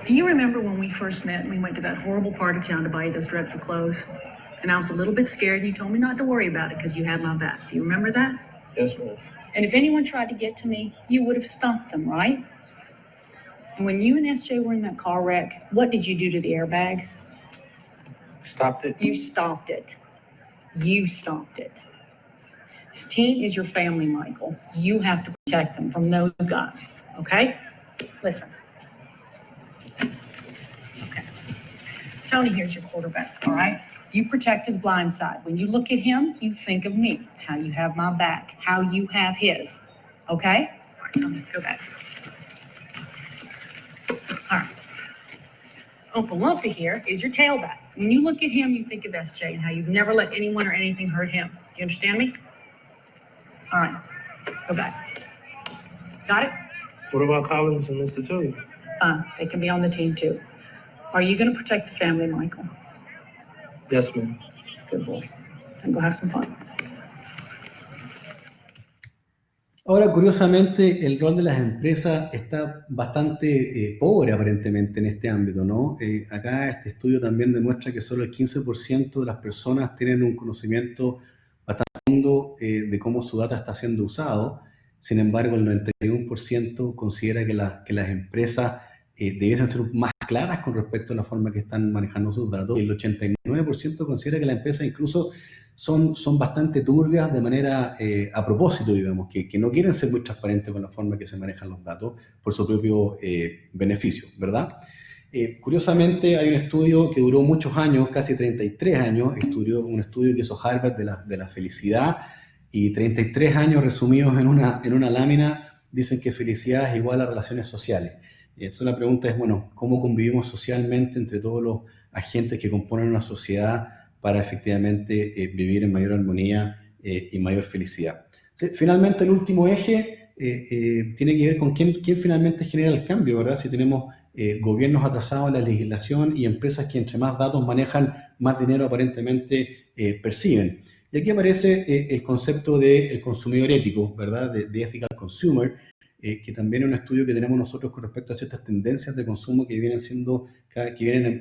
do you remember when we first met and we went to that horrible part of town to buy those dreadful clothes? And I was a little bit scared and you told me not to worry about it because you had my back. Do you remember that? Yes, ma'am. And if anyone tried to get to me, you would have stopped them, right? And when you and SJ were in that car wreck, what did you do to the airbag? Stopped it. You stopped it. You stopped it. This team is your family, Michael. You have to protect them from those guys, okay? Listen. Okay. Tony here's your quarterback, all right? You protect his blind side. When you look at him, you think of me, how you have my back, how you have his, okay? All right, I'm gonna go back. All right. Uncle Lumpy here is your tailback. When you look at him, you think of SJ and how you've never let anyone or anything hurt him. You understand me? All right, go back. Got it? What about Collins and Mr. Tilly? Fine, they can be on the team too. Are you gonna protect the family, Michael? Yes, ma'am. Good boy. Then go have some fun. Ahora, curiosamente, el rol de las empresas está bastante pobre aparentemente en este ámbito, ¿no? Acá este estudio también demuestra que solo el 15% de las personas tienen un conocimiento bastante profundo de cómo su data está siendo usado. Sin embargo, el 91% considera que las empresas debiesen ser más claras con respecto a la forma que están manejando sus datos. Y el 89% considera que las empresas incluso son bastante turbias de manera a propósito, digamos, que no quieren ser muy transparentes con la forma que se manejan los datos por su propio beneficio, ¿verdad? Curiosamente, hay un estudio que duró muchos años, casi 33 años, un estudio que hizo Harvard de la felicidad, y 33 años resumidos en una lámina dicen que felicidad es igual a relaciones sociales. Y entonces la pregunta es, bueno, ¿cómo convivimos socialmente entre todos los agentes que componen una sociedad para efectivamente vivir en mayor armonía y mayor felicidad? Sí, finalmente, el último eje tiene que ver con quién finalmente genera el cambio, ¿verdad? Si tenemos gobiernos atrasados en la legislación y empresas que entre más datos manejan, más dinero aparentemente perciben. Y aquí aparece el concepto del consumidor ético, ¿verdad? De ethical consumer, que también es un estudio que tenemos nosotros con respecto a ciertas tendencias de consumo que vienen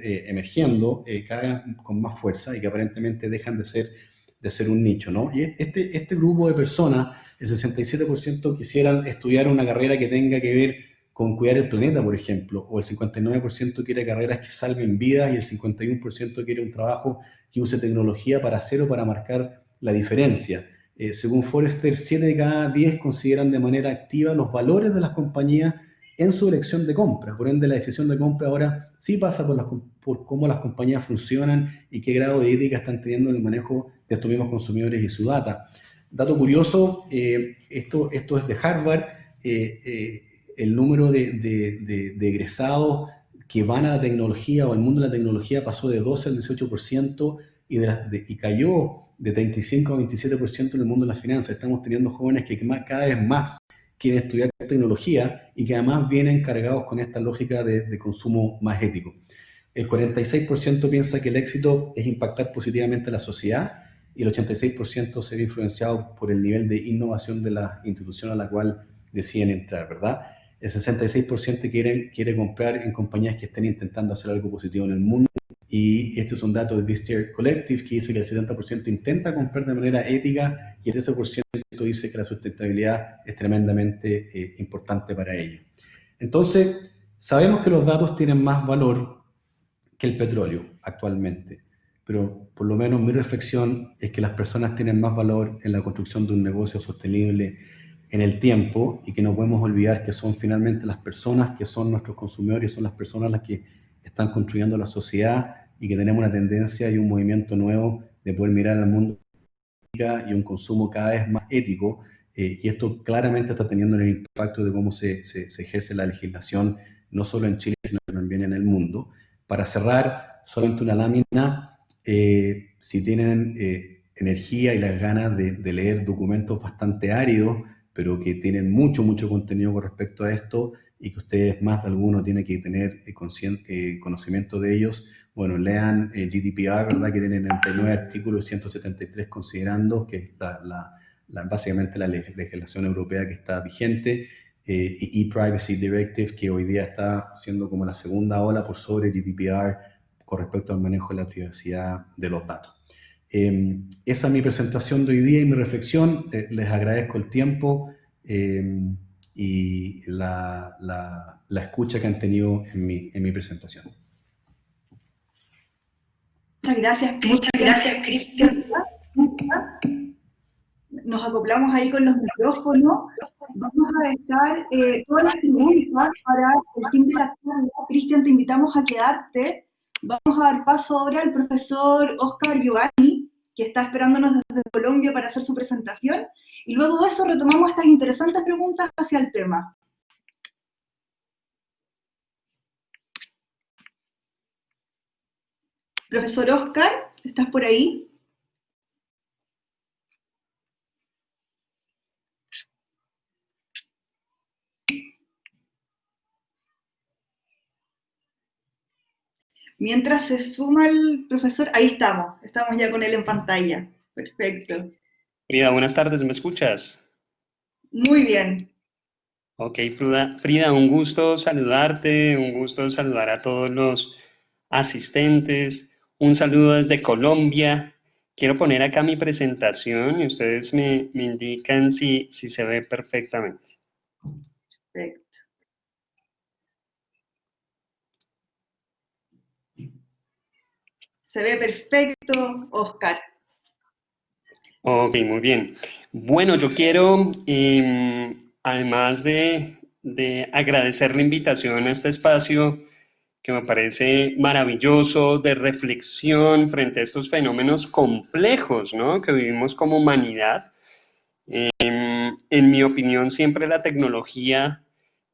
emergiendo cada vez con más fuerza y que aparentemente dejan de ser un nicho, ¿no? Y este grupo de personas, el 67% quisieran estudiar una carrera que tenga que ver con cuidar el planeta, por ejemplo, o el 59% quiere carreras que salven vidas y el 51% quiere un trabajo que use tecnología para hacer o para marcar la diferencia. Según Forrester, 7 de cada 10 consideran de manera activa los valores de las compañías en su elección de compra. Por ende, la decisión de compra ahora sí pasa por cómo las compañías funcionan y qué grado de ética están teniendo en el manejo de estos mismos consumidores y su data. Dato curioso, esto es de Harvard, el número de egresados que van a la tecnología o al mundo de la tecnología pasó de 12 al 18% y cayó de 35 a 27% en el mundo de las finanzas. Estamos teniendo jóvenes que cada vez más quieren estudiar tecnología y que además vienen cargados con esta lógica de consumo más ético. El 46% piensa que el éxito es impactar positivamente a la sociedad y el 86% se ve influenciado por el nivel de innovación de la institución a la cual deciden entrar, ¿verdad? El 66% quiere comprar en compañías que estén intentando hacer algo positivo en el mundo. Y este es un dato de Vestiaire Collective que dice que el 70% intenta comprar de manera ética y el 13% dice que la sustentabilidad es tremendamente importante para ellos. Entonces, sabemos que los datos tienen más valor que el petróleo actualmente, pero por lo menos mi reflexión es que las personas tienen más valor en la construcción de un negocio sostenible en el tiempo y que no podemos olvidar que son finalmente las personas que son nuestros consumidores, son las personas las que están construyendo la sociedad y que tenemos una tendencia y un movimiento nuevo de poder mirar al mundo y un consumo cada vez más ético, y esto claramente está teniendo el impacto de cómo se ejerce la legislación, no solo en Chile, sino también en el mundo. Para cerrar, solamente una lámina, si tienen energía y las ganas de leer documentos bastante áridos, pero que tienen mucho contenido con respecto a esto y que ustedes más de alguno tienen que tener conocimiento de ellos, bueno, lean GDPR, ¿verdad? Que tiene 99 artículos y 173 considerando, que es básicamente la legislación europea que está vigente, y e-Privacy Directive, que hoy día está siendo como la segunda ola por sobre GDPR con respecto al manejo de la privacidad de los datos. Esa es mi presentación de hoy día y mi reflexión. Les agradezco el tiempo y la escucha que han tenido en mi presentación. Muchas gracias, Cristian. Nos acoplamos ahí con los micrófonos. Vamos a dejar todas las preguntas para el fin de la charla. Cristian, te invitamos a quedarte. Vamos a dar paso ahora al profesor Oscar Giovanni, que está esperándonos desde Colombia para hacer su presentación. Y luego de eso retomamos estas interesantes preguntas hacia el tema. Profesor Oscar, ¿estás por ahí? Mientras se suma el profesor, ahí estamos ya con él en pantalla. Perfecto. Frida, buenas tardes, ¿me escuchas? Muy bien. Ok, Frida, un gusto saludarte, un gusto saludar a todos los asistentes, un saludo desde Colombia. Quiero poner acá mi presentación y ustedes me indican si se ve perfectamente. Perfecto. Se ve perfecto, Oscar. Ok, muy bien. Bueno, yo quiero, además de agradecer la invitación a este espacio que me parece maravilloso de reflexión frente a estos fenómenos complejos, ¿no?, que vivimos como humanidad. En mi opinión, siempre la tecnología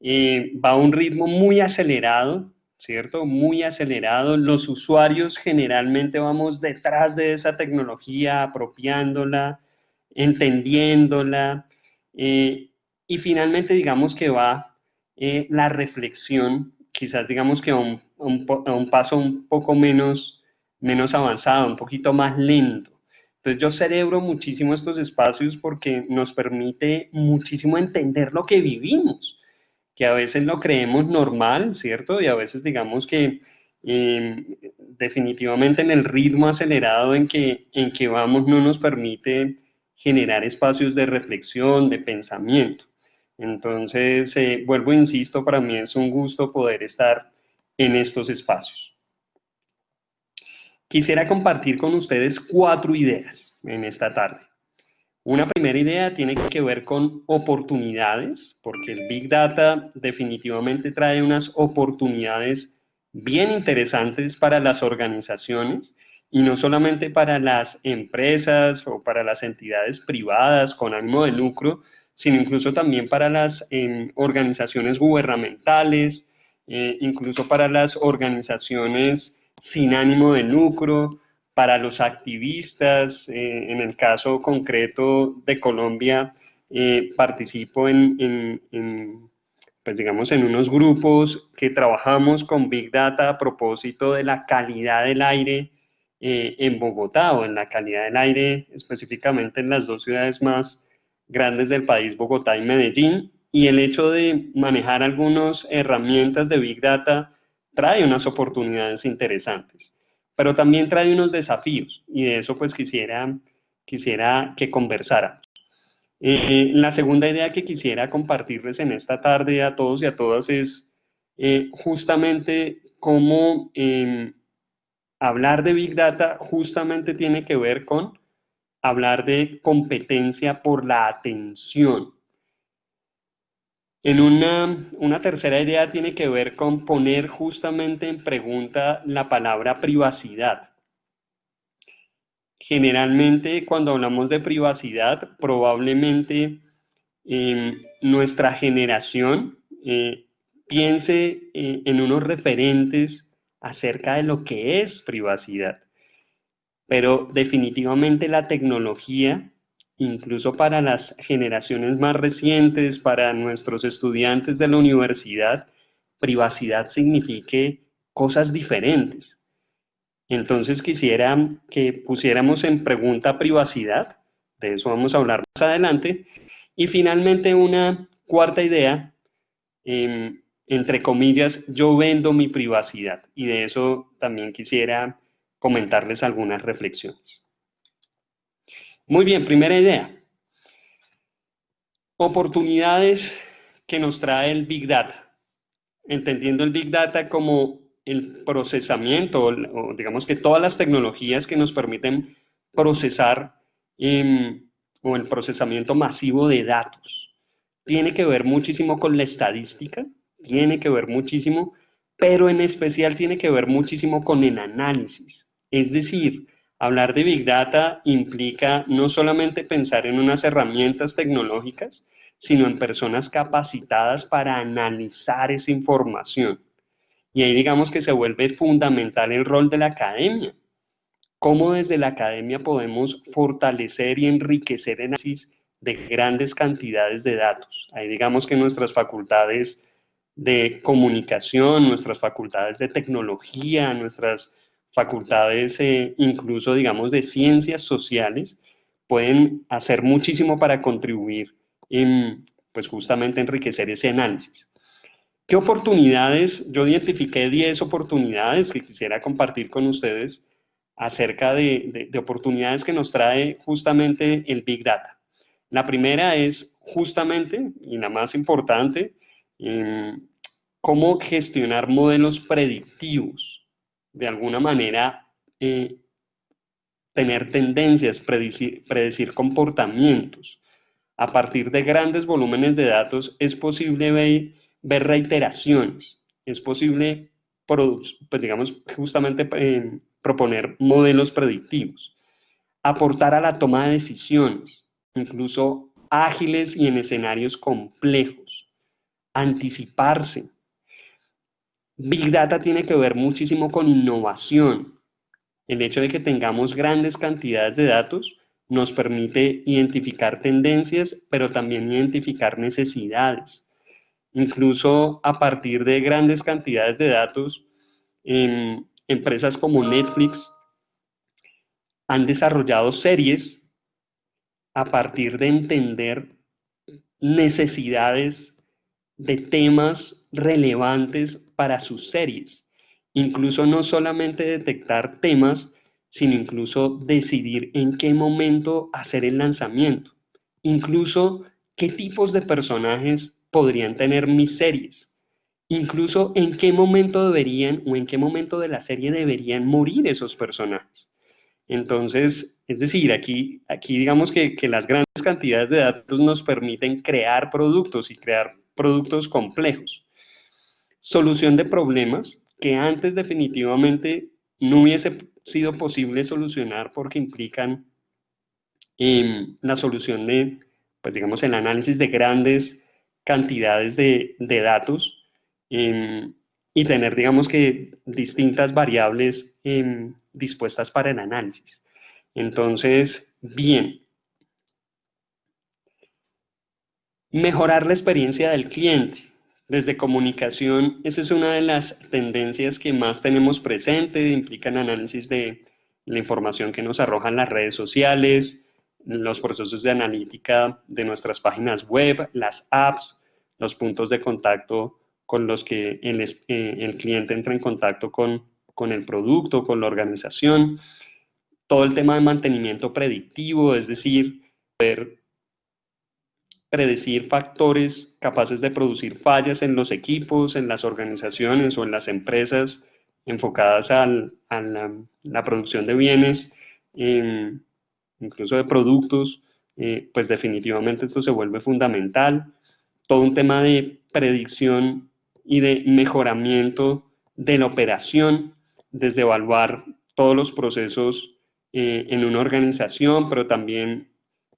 va a un ritmo muy acelerado, ¿cierto? Muy acelerado. Los usuarios generalmente vamos detrás de esa tecnología, apropiándola, entendiéndola, y finalmente digamos que va la reflexión, quizás digamos que a un paso un poco menos avanzado, un poquito más lento. Entonces yo celebro muchísimo estos espacios porque nos permite muchísimo entender lo que vivimos, que a veces lo creemos normal, ¿cierto? Y a veces digamos que definitivamente en el ritmo acelerado en que vamos no nos permite generar espacios de reflexión, de pensamiento. Entonces, vuelvo e insisto, para mí es un gusto poder estar en estos espacios. Quisiera compartir con ustedes 4 ideas en esta tarde. Una primera idea tiene que ver con oportunidades, porque el Big Data definitivamente trae unas oportunidades bien interesantes para las organizaciones y no solamente para las empresas o para las entidades privadas con ánimo de lucro, sino incluso también para las organizaciones gubernamentales, incluso para las organizaciones sin ánimo de lucro, para los activistas, en el caso concreto de Colombia, participo pues digamos, en unos grupos que trabajamos con Big Data a propósito de la calidad del aire en Bogotá, o en la calidad del aire específicamente en las dos ciudades más grandes del país, Bogotá y Medellín, y el hecho de manejar algunas herramientas de Big Data trae unas oportunidades interesantes, pero también trae unos desafíos, y de eso pues quisiera que conversáramos. La segunda idea que quisiera compartirles en esta tarde a todos y a todas es justamente cómo hablar de Big Data justamente tiene que ver con hablar de competencia por la atención. En una tercera idea tiene que ver con poner justamente en pregunta la palabra privacidad. Generalmente, cuando hablamos de privacidad, probablemente nuestra generación piense en unos referentes acerca de lo que es privacidad. Pero definitivamente la tecnología, incluso para las generaciones más recientes, para nuestros estudiantes de la universidad, privacidad signifique cosas diferentes. Entonces quisiera que pusiéramos en pregunta privacidad, de eso vamos a hablar más adelante, y finalmente una cuarta idea, entre comillas, yo vendo mi privacidad, y de eso también quisiera comentarles algunas reflexiones. Muy bien, primera idea, oportunidades que nos trae el Big Data, entendiendo el Big Data como el procesamiento, o digamos que todas las tecnologías que nos permiten procesar o el procesamiento masivo de datos. Tiene que ver muchísimo con la estadística, tiene que ver muchísimo, pero en especial tiene que ver muchísimo con el análisis. Es decir, hablar de Big Data implica no solamente pensar en unas herramientas tecnológicas, sino en personas capacitadas para analizar esa información. Y ahí digamos que se vuelve fundamental el rol de la academia. Cómo desde la academia podemos fortalecer y enriquecer el análisis de grandes cantidades de datos. Ahí digamos que nuestras facultades de comunicación, nuestras facultades de tecnología, nuestras facultades incluso digamos de ciencias sociales, pueden hacer muchísimo para contribuir pues justamente enriquecer ese análisis. ¿Qué oportunidades? Yo identifiqué 10 oportunidades que quisiera compartir con ustedes acerca de oportunidades que nos trae justamente el Big Data. La primera es justamente, y la más importante, cómo gestionar modelos predictivos. De alguna manera, tener tendencias, predecir comportamientos. A partir de grandes volúmenes de datos es posible ver reiteraciones, es posible, pues digamos, justamente proponer modelos predictivos, aportar a la toma de decisiones, incluso ágiles y en escenarios complejos, anticiparse. Big Data tiene que ver muchísimo con innovación. El hecho de que tengamos grandes cantidades de datos nos permite identificar tendencias, pero también identificar necesidades. Incluso a partir de grandes cantidades de datos, empresas como Netflix han desarrollado series a partir de entender necesidades de temas relevantes para sus series. Incluso no solamente detectar temas, sino incluso decidir en qué momento hacer el lanzamiento. Incluso qué tipos de personajes podrían tener mis series. Incluso en qué momento deberían o en qué momento de la serie deberían morir esos personajes. Entonces, es decir, aquí digamos que las grandes cantidades de datos nos permiten crear productos y crear productos complejos. Solución de problemas que antes definitivamente no hubiese sido posible solucionar porque implican la solución de, pues digamos, el análisis de grandes cantidades de datos y tener, digamos que, distintas variables dispuestas para el análisis. Entonces, bien. Mejorar la experiencia del cliente. Desde comunicación, esa es una de las tendencias que más tenemos presente, implican análisis de la información que nos arrojan las redes sociales, los procesos de analítica de nuestras páginas web, las apps, los puntos de contacto con los que el cliente entra en contacto con el producto, con la organización, todo el tema de mantenimiento predictivo, es decir, predecir factores capaces de producir fallas en los equipos, en las organizaciones o en las empresas enfocadas a la producción de bienes, incluso de productos, pues definitivamente esto se vuelve fundamental. Todo un tema de predicción y de mejoramiento de la operación, desde evaluar todos los procesos en una organización, pero también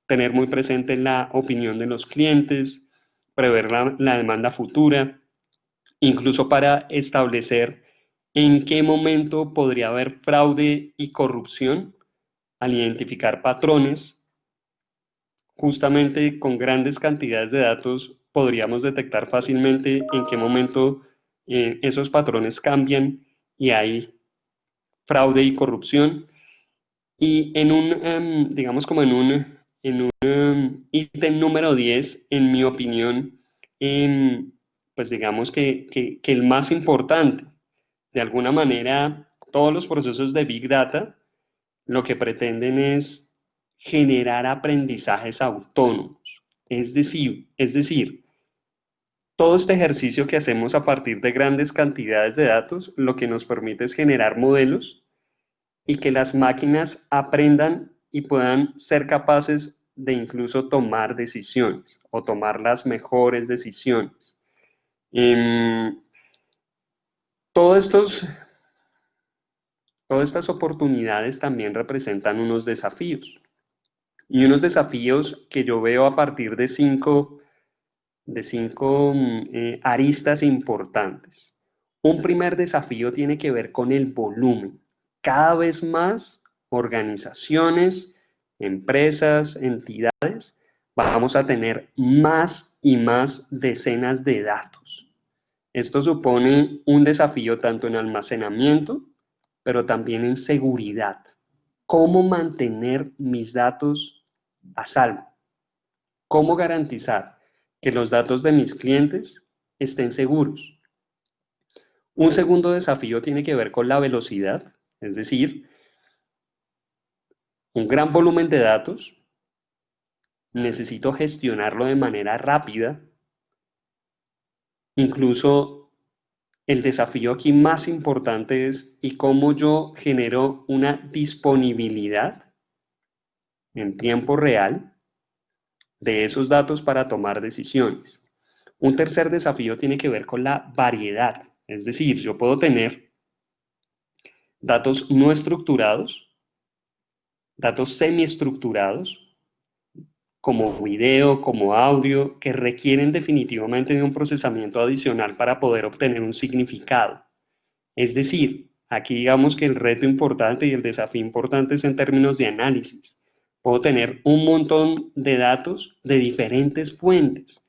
tener muy presente la opinión de los clientes, prever la demanda futura, incluso para establecer en qué momento podría haber fraude y corrupción al identificar patrones. Justamente con grandes cantidades de datos podríamos detectar fácilmente en qué momento esos patrones cambian y hay fraude y corrupción. Y en un, digamos como en un ítem número 10, en mi opinión, pues digamos que el más importante, de alguna manera, todos los procesos de Big Data lo que pretenden es generar aprendizajes autónomos. Es decir, todo este ejercicio que hacemos a partir de grandes cantidades de datos, lo que nos permite es generar modelos y que las máquinas aprendan y puedan ser capaces de incluso tomar decisiones o tomar las mejores decisiones. Todas estas oportunidades también representan unos desafíos. Y unos desafíos que yo veo a partir de cinco aristas importantes. Un primer desafío tiene que ver con el volumen. Cada vez más organizaciones, empresas, entidades, vamos a tener más y más decenas de datos. Esto supone un desafío tanto en almacenamiento, pero también en seguridad. ¿Cómo mantener mis datos a salvo? ¿Cómo garantizar que los datos de mis clientes estén seguros? Un segundo desafío tiene que ver con la velocidad, es decir, un gran volumen de datos, necesito gestionarlo de manera rápida. Incluso el desafío aquí más importante es ¿y cómo yo genero una disponibilidad en tiempo real de esos datos para tomar decisiones? Un tercer desafío tiene que ver con la variedad, es decir, yo puedo tener datos no estructurados, datos semiestructurados, como video, como audio, que requieren definitivamente de un procesamiento adicional para poder obtener un significado. Es decir, aquí digamos que el reto importante y el desafío importante es en términos de análisis. Puedo tener un montón de datos de diferentes fuentes.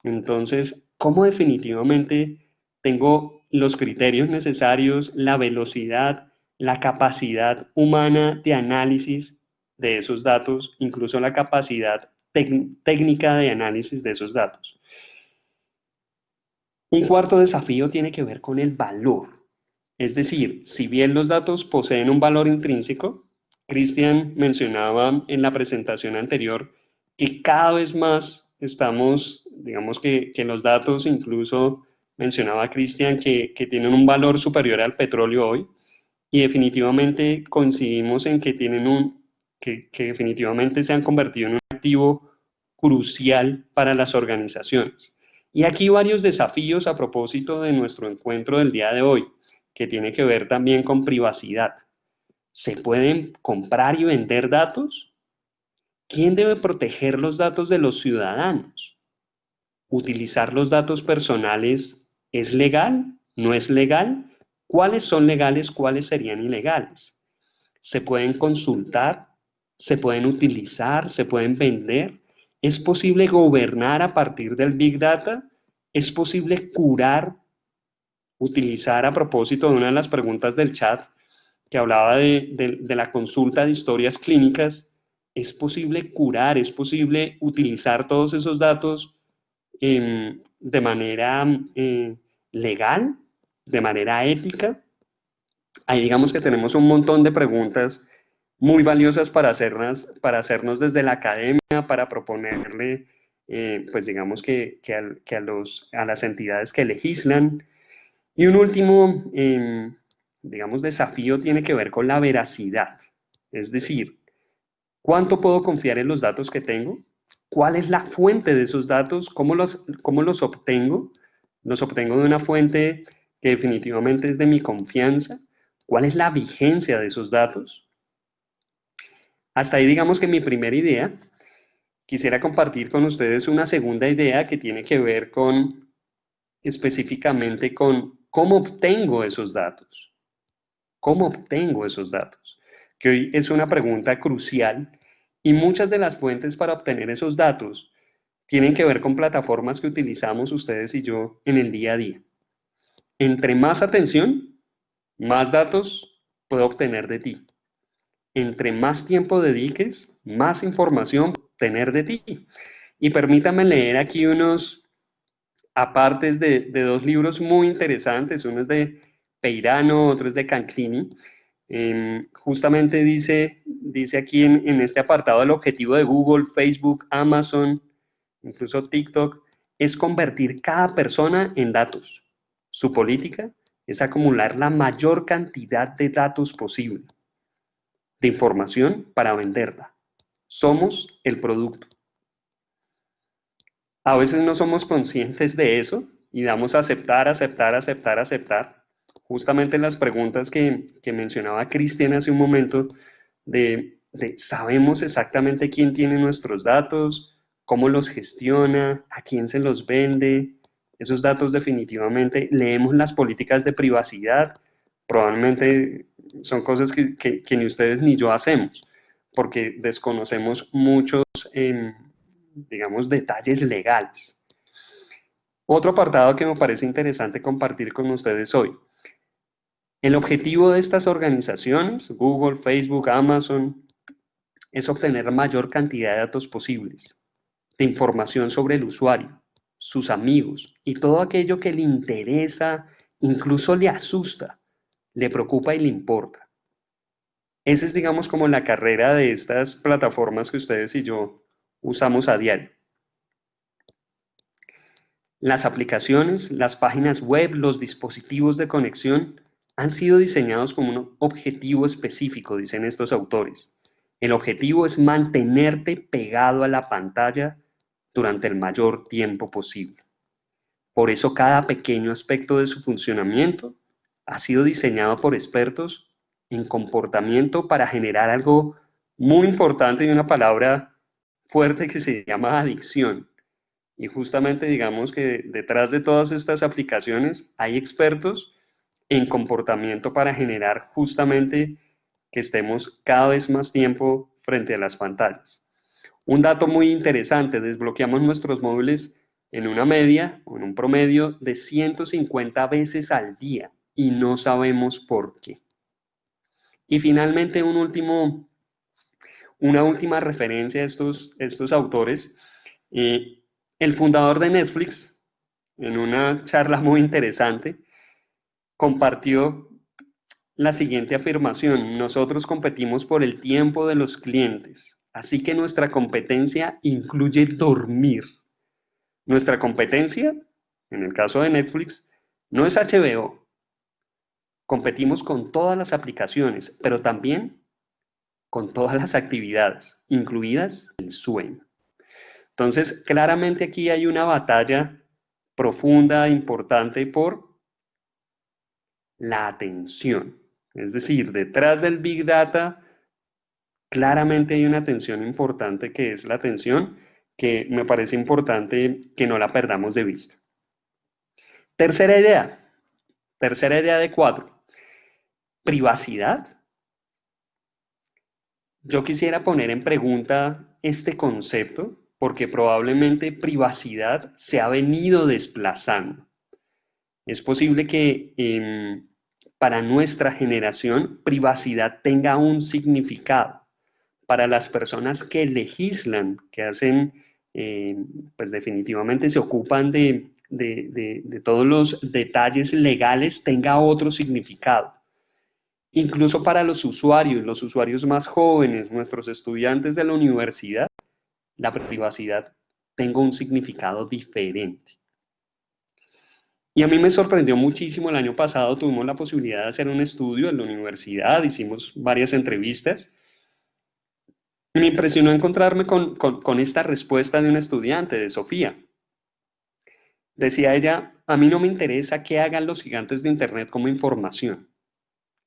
Entonces, ¿cómo definitivamente tengo los criterios necesarios, la velocidad, la capacidad humana de análisis de esos datos, incluso la capacidad técnica de análisis de esos datos? Un cuarto desafío tiene que ver con el valor. Es decir, si bien los datos poseen un valor intrínseco, Cristian mencionaba en la presentación anterior que cada vez más estamos, digamos que los datos, incluso mencionaba Cristian que tienen un valor superior al petróleo hoy, y definitivamente coincidimos en que que definitivamente se han convertido en un activo crucial para las organizaciones. Y aquí varios desafíos a propósito de nuestro encuentro del día de hoy, que tiene que ver también con privacidad. ¿Se pueden comprar y vender datos? ¿Quién debe proteger los datos de los ciudadanos? ¿Utilizar los datos personales es legal? ¿No es legal? ¿Cuáles son legales? ¿Cuáles serían ilegales? ¿Se pueden consultar? ¿Se pueden utilizar? ¿Se pueden vender? ¿Es posible gobernar a partir del Big Data? ¿Es posible curar? Utilizar a propósito de una de las preguntas del chat que hablaba de la consulta de historias clínicas, ¿es posible curar? ¿Es posible utilizar todos esos datos de manera legal? ¿De manera ética? Ahí digamos que tenemos un montón de preguntas muy valiosas para hacernos desde la academia, para proponerle, pues digamos que a las entidades que legislan. Y un último, digamos, desafío tiene que ver con la veracidad. Es decir, ¿cuánto puedo confiar en los datos que tengo? ¿Cuál es la fuente de esos datos? ¿Cómo los obtengo? ¿Los obtengo de una fuente que definitivamente es de mi confianza? ¿Cuál es la vigencia de esos datos? Hasta ahí digamos que mi primera idea. Quisiera compartir con ustedes una segunda idea que tiene que ver con específicamente con cómo obtengo esos datos. ¿Cómo obtengo esos datos? Que hoy es una pregunta crucial y muchas de las fuentes para obtener esos datos tienen que ver con plataformas que utilizamos ustedes y yo en el día a día. Entre más atención, más datos puedo obtener de ti. Entre más tiempo dediques, más información puedo obtener de ti. Y permítame leer aquí unos apartes de dos libros muy interesantes. Uno es de Peirano, otro es de Canclini. Justamente dice aquí en este apartado, el objetivo de Google, Facebook, Amazon, incluso TikTok, es convertir cada persona en datos. Su política es acumular la mayor cantidad de datos posible, de información para venderla. Somos el producto. A veces no somos conscientes de eso y damos a aceptar. Justamente las preguntas que mencionaba Cristian hace un momento de sabemos exactamente quién tiene nuestros datos, cómo los gestiona, a quién se los vende. Esos datos definitivamente, leemos las políticas de privacidad, probablemente son cosas que ni ustedes ni yo hacemos, porque desconocemos muchos, digamos, detalles legales. Otro apartado que me parece interesante compartir con ustedes hoy. El objetivo de estas organizaciones, Google, Facebook, Amazon, es obtener la mayor cantidad de datos posibles, de información sobre el usuario, sus amigos y todo aquello que le interesa, incluso le asusta, le preocupa y le importa. Esa es, digamos, como la carrera de estas plataformas que ustedes y yo usamos a diario. Las aplicaciones, las páginas web, los dispositivos de conexión han sido diseñados con un objetivo específico, dicen estos autores. El objetivo es mantenerte pegado a la pantalla durante el mayor tiempo posible. Por eso cada pequeño aspecto de su funcionamiento ha sido diseñado por expertos en comportamiento para generar algo muy importante y una palabra fuerte que se llama adicción. Y justamente digamos que detrás de todas estas aplicaciones hay expertos en comportamiento para generar justamente que estemos cada vez más tiempo frente a las pantallas. Un dato muy interesante, desbloqueamos nuestros móviles en una media o en un promedio de 150 veces al día y no sabemos por qué. Y finalmente una última referencia a estos autores. El fundador de Netflix, en una charla muy interesante, compartió la siguiente afirmación: nosotros competimos por el tiempo de los clientes, así que nuestra competencia incluye dormir. Nuestra competencia, en el caso de Netflix, no es HBO. Competimos con todas las aplicaciones, pero también con todas las actividades, incluidas el sueño. Entonces, claramente aquí hay una batalla profunda, importante por la atención. Es decir, detrás del Big Data, claramente hay una atención importante que es la atención, que me parece importante que no la perdamos de vista. Tercera idea de 4. Privacidad. Yo quisiera poner en pregunta este concepto porque probablemente privacidad se ha venido desplazando. Es posible que para nuestra generación privacidad tenga un significado. Para las personas que legislan, que hacen, pues definitivamente se ocupan de todos los detalles legales, tenga otro significado. Incluso para los usuarios más jóvenes, nuestros estudiantes de la universidad, la privacidad tenga un significado diferente. Y a mí me sorprendió muchísimo el año pasado, tuvimos la posibilidad de hacer un estudio en la universidad, hicimos varias entrevistas. Me impresionó encontrarme con esta respuesta de un estudiante, de Sofía. Decía ella, a mí no me interesa qué hagan los gigantes de Internet como información.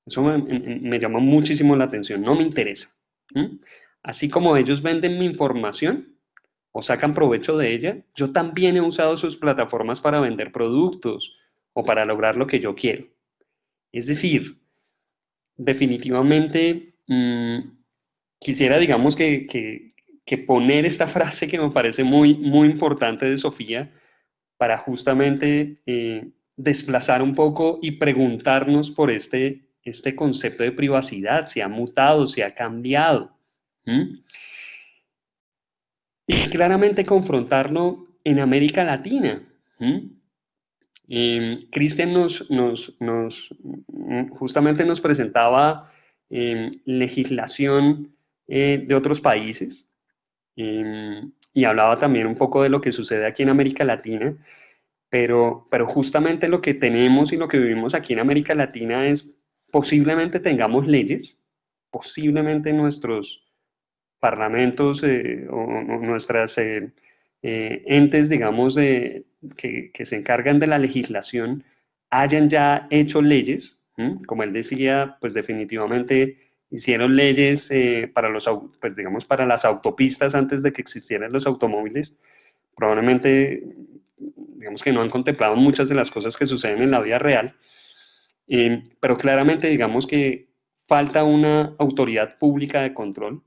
Eso me llamó muchísimo la atención, no me interesa. ¿Mm? Así como ellos venden mi información o sacan provecho de ella, yo también he usado sus plataformas para vender productos o para lograr lo que yo quiero. Es decir, definitivamente quisiera, digamos, que poner esta frase que me parece muy, muy importante de Sofía para justamente desplazar un poco y preguntarnos por este concepto de privacidad, si ha mutado, si ha cambiado. Y claramente confrontarlo en América Latina. Cristian justamente nos presentaba legislación de otros países y hablaba también un poco de lo que sucede aquí en América Latina, pero justamente lo que tenemos y lo que vivimos aquí en América Latina es posiblemente tengamos leyes, posiblemente nuestros parlamentos o nuestras entes, digamos, que se encargan de la legislación, hayan ya hecho leyes, como él decía, pues definitivamente hicieron leyes pues digamos, para las autopistas antes de que existieran los automóviles, probablemente, digamos que no han contemplado muchas de las cosas que suceden en la vida real, pero claramente digamos que falta una autoridad pública de control.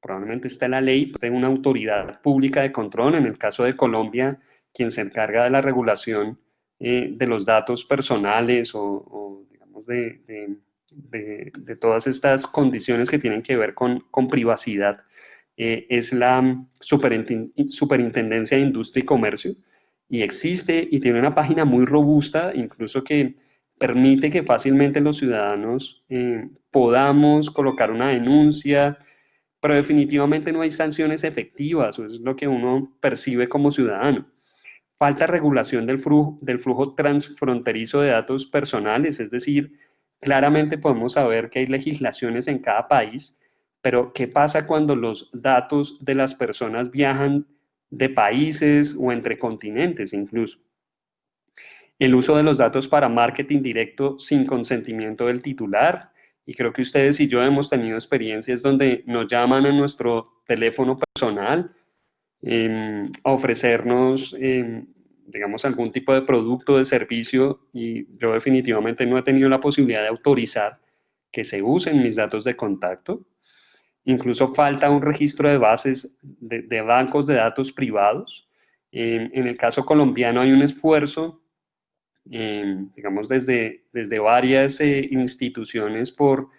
Probablemente está la ley, pues, de una autoridad pública de control. En el caso de Colombia, quien se encarga de la regulación de los datos personales o digamos, de todas estas condiciones que tienen que ver con privacidad, es la Superintendencia de Industria y Comercio. Y existe y tiene una página muy robusta, incluso que permite que fácilmente los ciudadanos podamos colocar una denuncia, pero definitivamente no hay sanciones efectivas, eso es lo que uno percibe como ciudadano. Falta regulación del flujo transfronterizo de datos personales, es decir, claramente podemos saber que hay legislaciones en cada país, pero ¿qué pasa cuando los datos de las personas viajan de países o entre continentes incluso? El uso de los datos para marketing directo sin consentimiento del titular. Y creo que ustedes y yo hemos tenido experiencias donde nos llaman a nuestro teléfono personal a ofrecernos, digamos, algún tipo de producto o de servicio, y yo definitivamente no he tenido la posibilidad de autorizar que se usen mis datos de contacto. Incluso falta un registro de bases de bancos de datos privados. En el caso colombiano hay un esfuerzo, digamos, desde varias instituciones por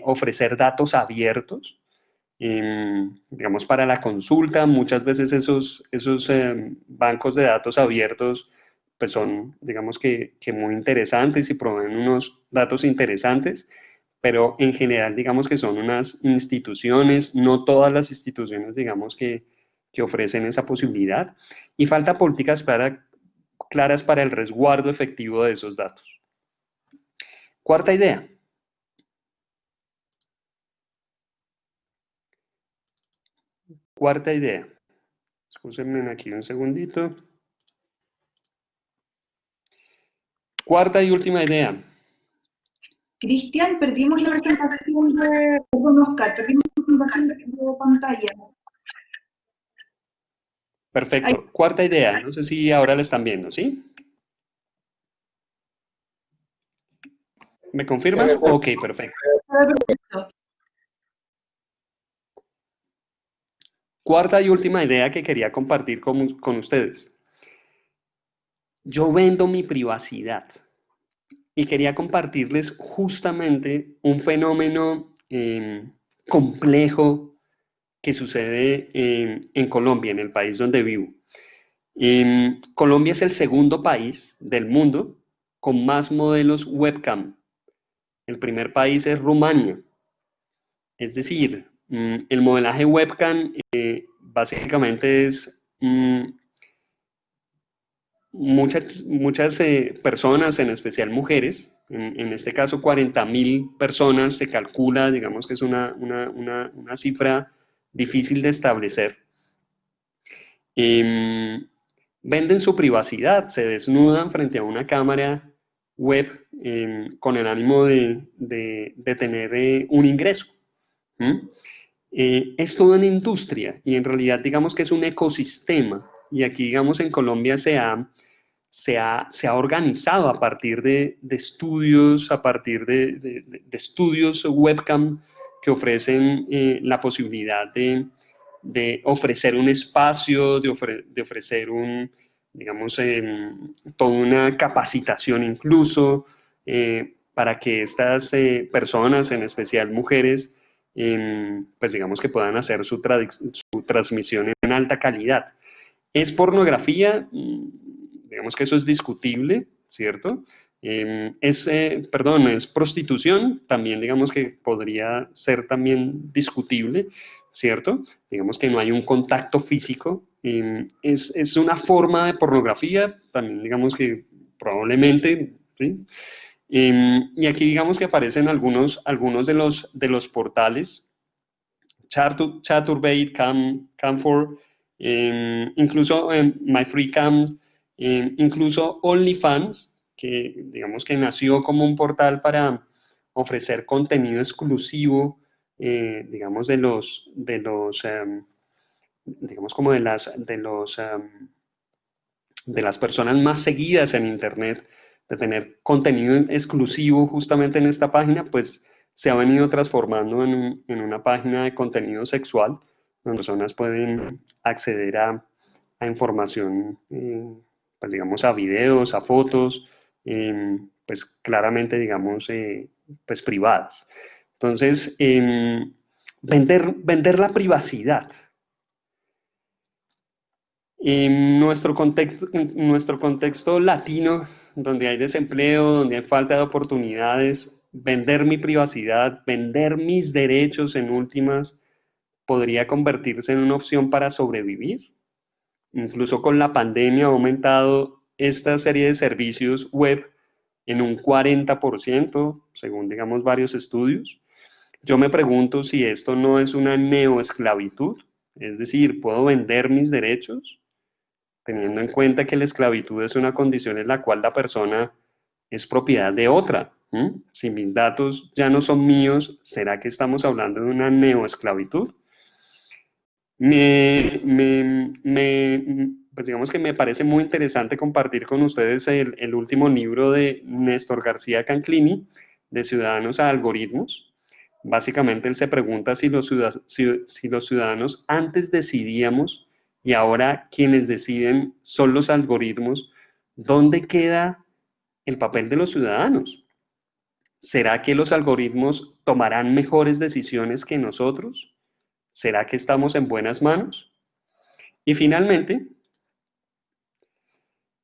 ofrecer datos abiertos, digamos, para la consulta. Muchas veces esos bancos de datos abiertos pues son, digamos, que muy interesantes y proveen unos datos interesantes, pero en general, digamos, que son unas instituciones, no todas las instituciones, digamos, que ofrecen esa posibilidad, y falta políticas claras para el resguardo efectivo de esos datos. Cuarta idea. Cuarta idea. Escúchenme aquí un segundito. Cuarta y última idea. Cristian, perdimos la presentación de Oscar, perdimos la presentación de pantalla. Perfecto. Ahí. Cuarta idea. No sé si ahora la están viendo, ¿sí? ¿Me confirmas? Ok, perfecto. Cuarta y última idea que quería compartir con ustedes. Yo vendo mi privacidad y quería compartirles justamente un fenómeno complejo que sucede en Colombia, en el país donde vivo. Colombia es el segundo país del mundo con más modelos webcam. El primer país es Rumania. Es decir, el modelaje webcam básicamente es muchas personas, en especial mujeres, en este caso 40.000 personas, se calcula, digamos que es una cifra difícil de establecer. Venden su privacidad, se desnudan frente a una cámara web con el ánimo de tener un ingreso. Es toda una industria y en realidad digamos que es un ecosistema y aquí digamos en Colombia se ha organizado a partir de estudios, a partir de estudios webcam que ofrecen la posibilidad de ofrecer un espacio, de ofrecer digamos, toda una capacitación incluso para que estas personas, en especial mujeres, pues digamos que puedan hacer su transmisión en alta calidad. ¿Es pornografía? Digamos que eso es discutible, ¿cierto? Es prostitución, también digamos que podría ser también discutible, ¿cierto? Digamos que no hay un contacto físico. Es una forma de pornografía, también digamos que probablemente, ¿sí? Y aquí digamos que aparecen algunos de los portales, Chaturbate, Camfor, incluso MyFreeCam, incluso OnlyFans, que digamos que nació como un portal para ofrecer contenido exclusivo, digamos digamos como de las personas más seguidas en Internet, de tener contenido exclusivo justamente en esta página, pues se ha venido transformando en una página de contenido sexual, donde personas pueden acceder a información, pues digamos a videos, a fotos, pues claramente digamos, pues privadas. Entonces, vender la privacidad. En nuestro contexto latino, donde hay desempleo, donde hay falta de oportunidades, vender mi privacidad, vender mis derechos en últimas, podría convertirse en una opción para sobrevivir. Incluso con la pandemia ha aumentado esta serie de servicios web en un 40%, según digamos varios estudios. Yo me pregunto si esto no es una neoesclavitud, es decir, ¿puedo vender mis derechos? Teniendo en cuenta que la esclavitud es una condición en la cual la persona es propiedad de otra. Si mis datos ya no son míos, ¿será que estamos hablando de una neoesclavitud? Pues digamos que me parece muy interesante compartir con ustedes el último libro de Néstor García Canclini, de Ciudadanos a Algoritmos. Básicamente él se pregunta si los ciudadanos antes decidíamos y ahora quienes deciden son los algoritmos. ¿Dónde queda el papel de los ciudadanos? ¿Será que los algoritmos tomarán mejores decisiones que nosotros? ¿Será que estamos en buenas manos? Y finalmente,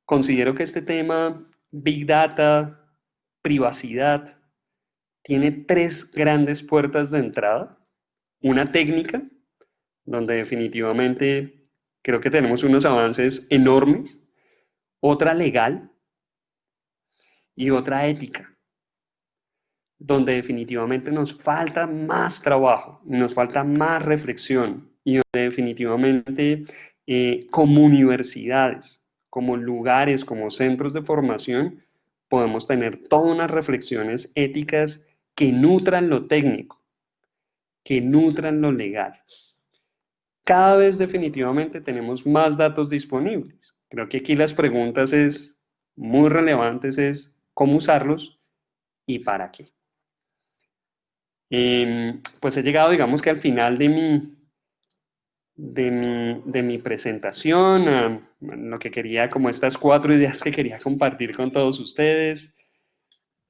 considero que este tema, Big Data, privacidad, tiene tres grandes puertas de entrada. Una técnica, donde definitivamente creo que tenemos unos avances enormes. Otra legal y otra ética, donde definitivamente nos falta más trabajo, nos falta más reflexión y donde definitivamente como universidades, como lugares, como centros de formación, podemos tener todas unas reflexiones éticas que nutran lo técnico, que nutran lo legal. Cada vez definitivamente tenemos más datos disponibles. Creo que aquí las preguntas muy relevantes es cómo usarlos y para qué. Pues he llegado, digamos que al final de mi presentación, lo que quería, como estas 4 ideas que quería compartir con todos ustedes.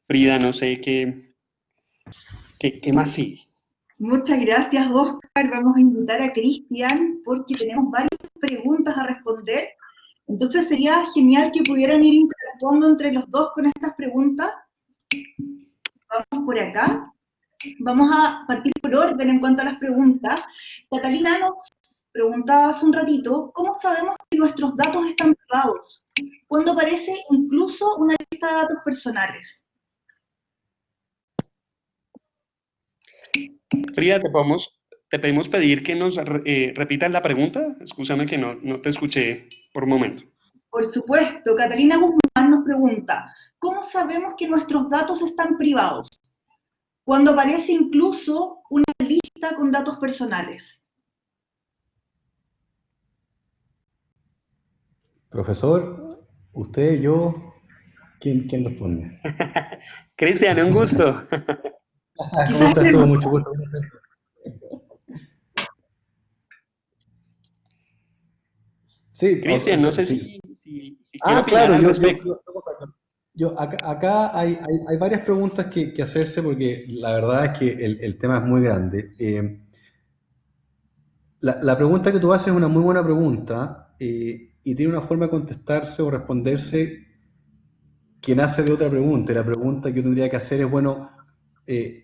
Frida, no sé qué más sigue. Muchas gracias, Oscar. Vamos a invitar a Cristian porque tenemos varias preguntas a responder. Entonces sería genial que pudieran ir interactuando entre los dos con estas preguntas. Vamos por acá. Vamos a partir por orden en cuanto a las preguntas. Catalina nos preguntaba hace un ratito, ¿cómo sabemos que nuestros datos están privados? ¿Cuándo aparece incluso una lista de datos personales? Frida, te pedimos pedir que nos repitas la pregunta. Escúchame que no te escuché por un momento. Por supuesto, Catalina Guzmán nos pregunta, ¿cómo sabemos que nuestros datos están privados? Cuando aparece incluso una lista con datos personales. Profesor, usted, yo, ¿quién responde? Cristian, un gusto. ¿Cómo estás tú? Mucho gusto. Sí, Cristian, no sé sí. si quiero opinar Claro, al respecto. Acá hay varias preguntas que hacerse porque la verdad es que el tema es muy grande. La pregunta que tú haces es una muy buena pregunta y tiene una forma de contestarse o responderse que nace de otra pregunta. Y la pregunta que yo tendría que hacer es, bueno,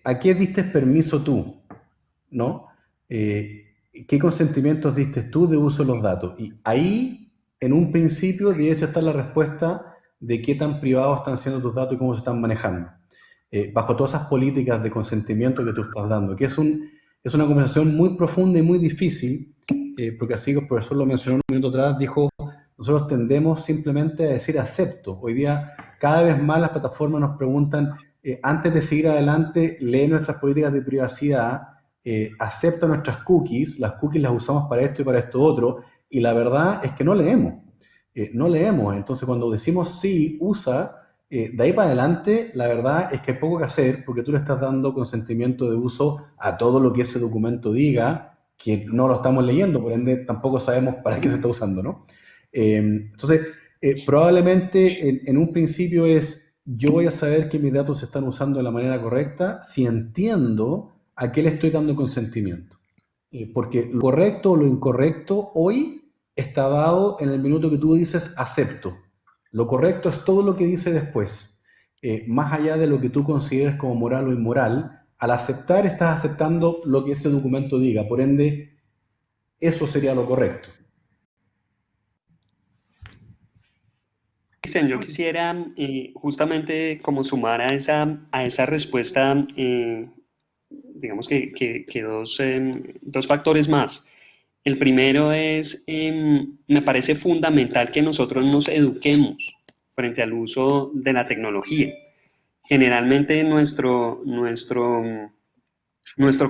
¿a qué diste permiso tú? ¿No? ¿Qué consentimientos diste tú de uso de los datos? Y ahí, en un principio, debe estar la respuesta de qué tan privados están siendo tus datos y cómo se están manejando. Bajo todas esas políticas de consentimiento que tú estás dando, que es una conversación muy profunda y muy difícil, porque así como el profesor lo mencionó un minuto atrás, dijo, nosotros tendemos simplemente a decir acepto. Hoy día, cada vez más las plataformas nos preguntan, antes de seguir adelante, lee nuestras políticas de privacidad, acepta nuestras cookies, las cookies las usamos para esto y para esto otro, y la verdad es que no leemos. Entonces cuando decimos sí, usa, de ahí para adelante, la verdad es que hay poco que hacer porque tú le estás dando consentimiento de uso a todo lo que ese documento diga, que no lo estamos leyendo, por ende tampoco sabemos para qué se está usando, ¿no? Entonces, probablemente en un principio yo voy a saber que mis datos se están usando de la manera correcta si entiendo a qué le estoy dando consentimiento. Porque lo correcto o lo incorrecto hoy está dado en el minuto que tú dices acepto. Lo correcto es todo lo que dice después. Más allá de lo que tú consideres como moral o inmoral, al aceptar estás aceptando lo que ese documento diga. Por ende, eso sería lo correcto. Cristian, yo quisiera justamente como sumar a esa respuesta, digamos que dos factores más. El primero es, me parece fundamental que nosotros nos eduquemos frente al uso de la tecnología. Generalmente nuestro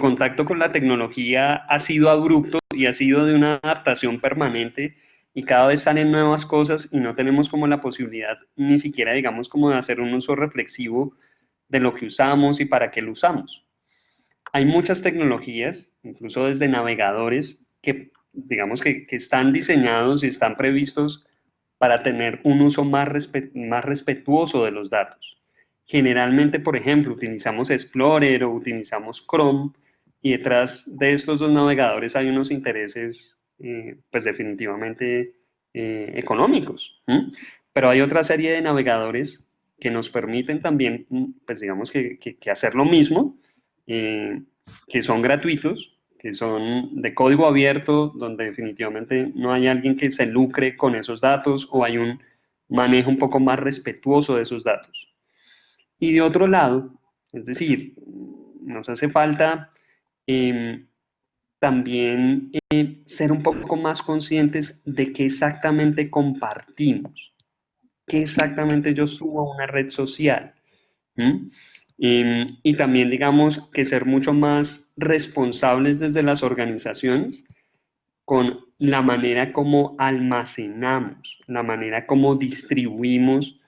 contacto con la tecnología ha sido abrupto y ha sido de una adaptación permanente y cada vez salen nuevas cosas y no tenemos como la posibilidad ni siquiera, digamos, como de hacer un uso reflexivo de lo que usamos y para qué lo usamos. Hay muchas tecnologías, incluso desde navegadores, que digamos que están diseñados y están previstos para tener un uso más respetuoso de los datos. Generalmente, por ejemplo, utilizamos Explorer o utilizamos Chrome y detrás de estos dos navegadores hay unos intereses, pues definitivamente económicos. Pero hay otra serie de navegadores que nos permiten también, pues digamos que hacer lo mismo, que son gratuitos, que son de código abierto, donde definitivamente no hay alguien que se lucre con esos datos o hay un manejo un poco más respetuoso de esos datos. Y de otro lado, es decir, nos hace falta también ser un poco más conscientes de qué exactamente compartimos, qué exactamente yo subo a una red social. Y también, digamos, que ser mucho más responsables desde las organizaciones con la manera como almacenamos, la manera como distribuimos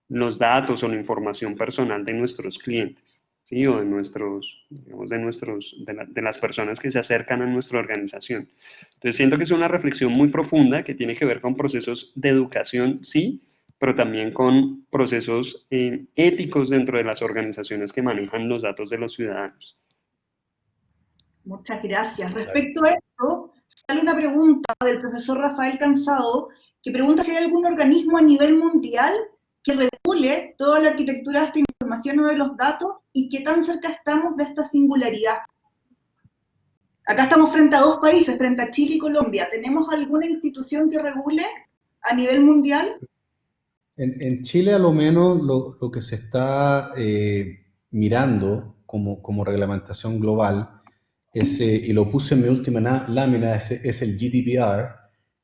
los datos o la información personal de nuestros clientes. ¿sí? O de nuestros, digamos, de las personas que se acercan a nuestra organización. Entonces siento que es una reflexión muy profunda que tiene que ver con procesos de educación, sí, pero también con procesos éticos dentro de las organizaciones que manejan los datos de los ciudadanos. Muchas gracias. Respecto a esto, sale una pregunta del profesor Rafael Cansado, que pregunta si hay algún organismo a nivel mundial que regule toda la arquitectura de esta información o de los datos y qué tan cerca estamos de esta singularidad. Acá estamos frente a dos países, frente a Chile y Colombia. ¿Tenemos alguna institución que regule a nivel mundial? En Chile, a lo menos, lo que se está mirando como reglamentación global, y lo puse en mi última lámina, es el GDPR,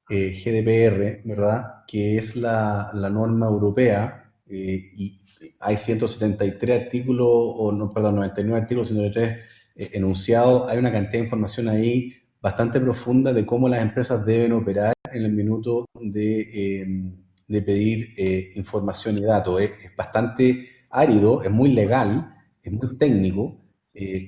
GDPR, ¿verdad? Que es la norma europea, y hay 173 artículos, o no, perdón, 99 artículos, 193 enunciados. Hay una cantidad de información ahí bastante profunda de cómo las empresas deben operar en el minuto de pedir información y datos. Es bastante árido, es muy legal, es muy técnico,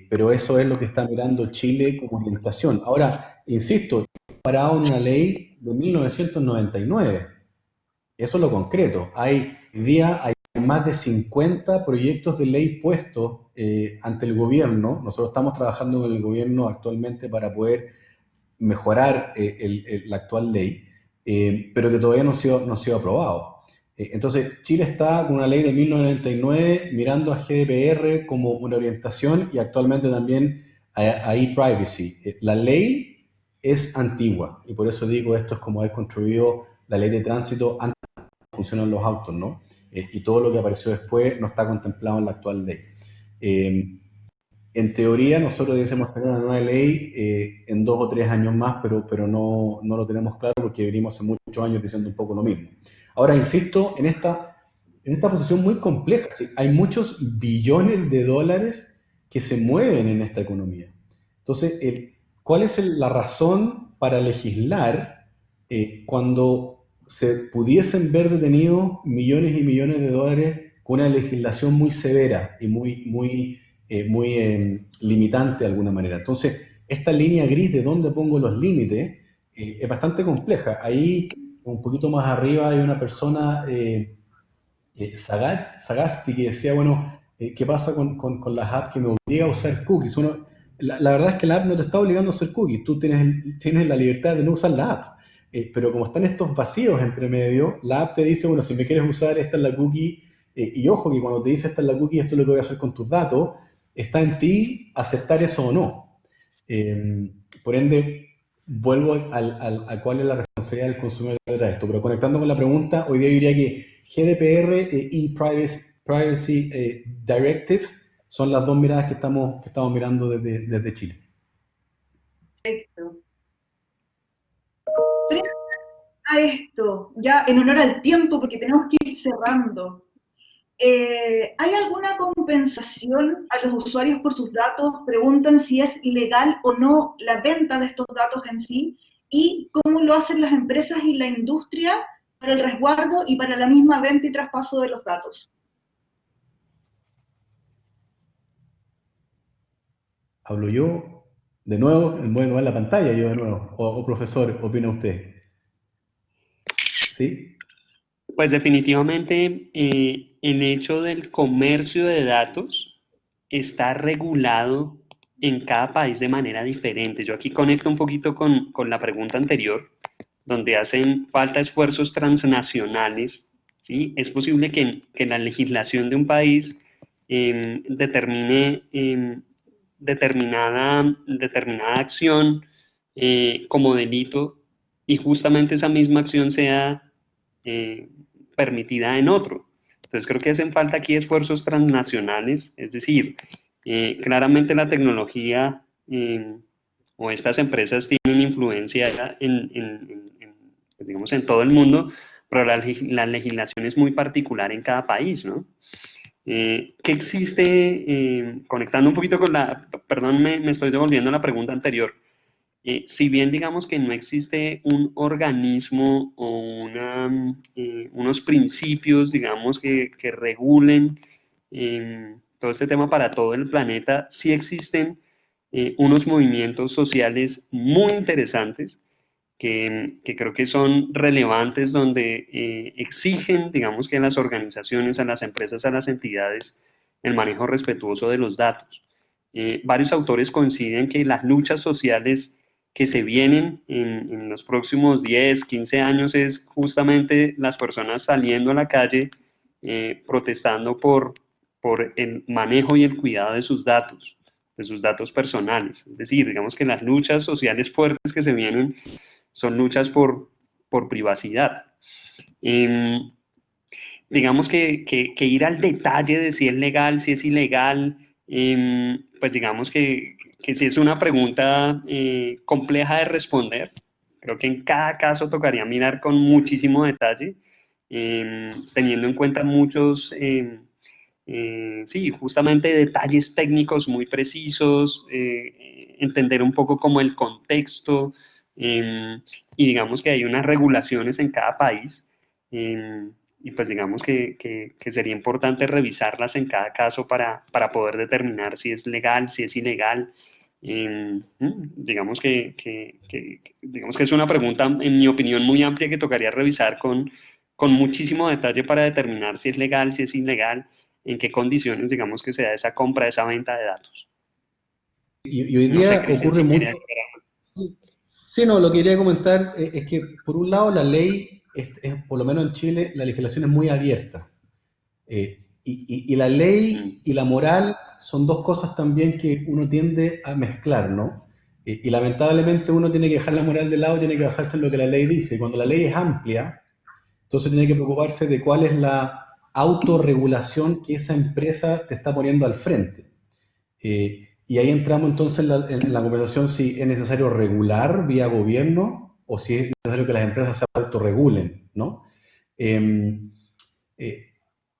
pero eso es lo que está mirando Chile como orientación. Ahora, insisto, parado en una ley de 1999. Eso es lo concreto. Hoy día hay más de 50 proyectos de ley puestos ante el gobierno. Nosotros estamos trabajando con el gobierno actualmente para poder mejorar la actual ley, pero que todavía no ha sido aprobado. Entonces, Chile está con una ley de 1999 mirando a GDPR como una orientación y actualmente también a e-privacy. La ley es antigua y por eso digo, esto es como haber construido la ley de tránsito antes de que funcionan los autos, ¿no? Y todo lo que apareció después no está contemplado en la actual ley. En teoría, nosotros deberíamos tener una nueva ley en 2 o 3 años más, pero no lo tenemos claro porque venimos hace muchos años diciendo un poco lo mismo. Ahora, insisto, en esta posición muy compleja, ¿sí? Hay muchos billones de dólares que se mueven en esta economía. Entonces, ¿cuál es la razón para legislar cuando se pudiesen ver detenidos millones y millones de dólares con una legislación muy severa y muy limitante de alguna manera? Entonces, esta línea gris de dónde pongo los límites es bastante compleja. Ahí, un poquito más arriba, hay una persona, Sagasti, que decía, bueno, ¿qué pasa con las apps que me obligan a usar cookies? La verdad es que la app no te está obligando a hacer cookies, tú tienes la libertad de no usar la app. Pero como están estos vacíos entre medio, la app te dice, bueno, si me quieres usar, esta es la cookie, y ojo que cuando te dice esta es la cookie, esto es lo que voy a hacer con tus datos, está en ti aceptar eso o no. Por ende, vuelvo a cuál es la responsabilidad del consumidor detrás de esto. Pero conectando con la pregunta, hoy día yo diría que GDPR y Privacy Directive son las dos miradas que estamos mirando desde Chile. Perfecto. A esto, ya en honor al tiempo, porque tenemos que ir cerrando. ¿Hay alguna compensación a los usuarios por sus datos? Preguntan si es legal o no la venta de estos datos en sí y cómo lo hacen las empresas y la industria para el resguardo y para la misma venta y traspaso de los datos. ¿Hablo yo de nuevo? Voy a mover la pantalla yo de nuevo. O profesor, ¿opina usted? ¿Sí? Pues definitivamente el hecho del comercio de datos está regulado en cada país de manera diferente. Yo aquí conecto un poquito con la pregunta anterior, donde hacen falta esfuerzos transnacionales, ¿sí? Es posible que la legislación de un país determine determinada acción como delito y justamente esa misma acción sea permitida en otro. Entonces creo que hacen falta aquí esfuerzos transnacionales, es decir, claramente la tecnología o estas empresas tienen influencia digamos, en todo el mundo, pero la legislación es muy particular en cada país, ¿no? ¿Qué existe? Conectando un poquito con perdón, me estoy devolviendo a la pregunta anterior. Si bien digamos que no existe un organismo o unos principios, digamos, que regulen todo este tema para todo el planeta, sí existen unos movimientos sociales muy interesantes que creo que son relevantes, donde exigen, digamos, que a las organizaciones, a las empresas, a las entidades, el manejo respetuoso de los datos. Varios autores coinciden que las luchas sociales que se vienen en los próximos 10, 15 años es justamente las personas saliendo a la calle protestando por el manejo y el cuidado de sus datos personales. Es decir, digamos que las luchas sociales fuertes que se vienen son luchas por privacidad. Digamos que ir al detalle de si es legal, si es ilegal, pues digamos que si es una pregunta compleja de responder. Creo que en cada caso tocaría mirar con muchísimo detalle, teniendo en cuenta muchos, sí, justamente detalles técnicos muy precisos, entender un poco como el contexto, y digamos que hay unas regulaciones en cada país, y pues digamos que sería importante revisarlas en cada caso para poder determinar si es legal, si es ilegal. Digamos digamos que es una pregunta, en mi opinión, muy amplia que tocaría revisar con muchísimo detalle para determinar si es legal, si es ilegal, en qué condiciones, digamos, que se da esa compra, esa venta de datos. Y hoy No sé, día Cristian, ocurre si mucho. quería agregar. Sí, no, lo que quería comentar es que, por un lado, la ley, por lo menos en Chile, la legislación es muy abierta. Y la ley y la moral son dos cosas también que uno tiende a mezclar, ¿no? Y lamentablemente uno tiene que dejar la moral de lado, tiene que basarse en lo que la ley dice. Y cuando la ley es amplia, entonces tiene que preocuparse de cuál es la autorregulación que esa empresa te está poniendo al frente. Y ahí entramos entonces en la conversación si es necesario regular vía gobierno o si es necesario que las empresas se autorregulen, ¿no?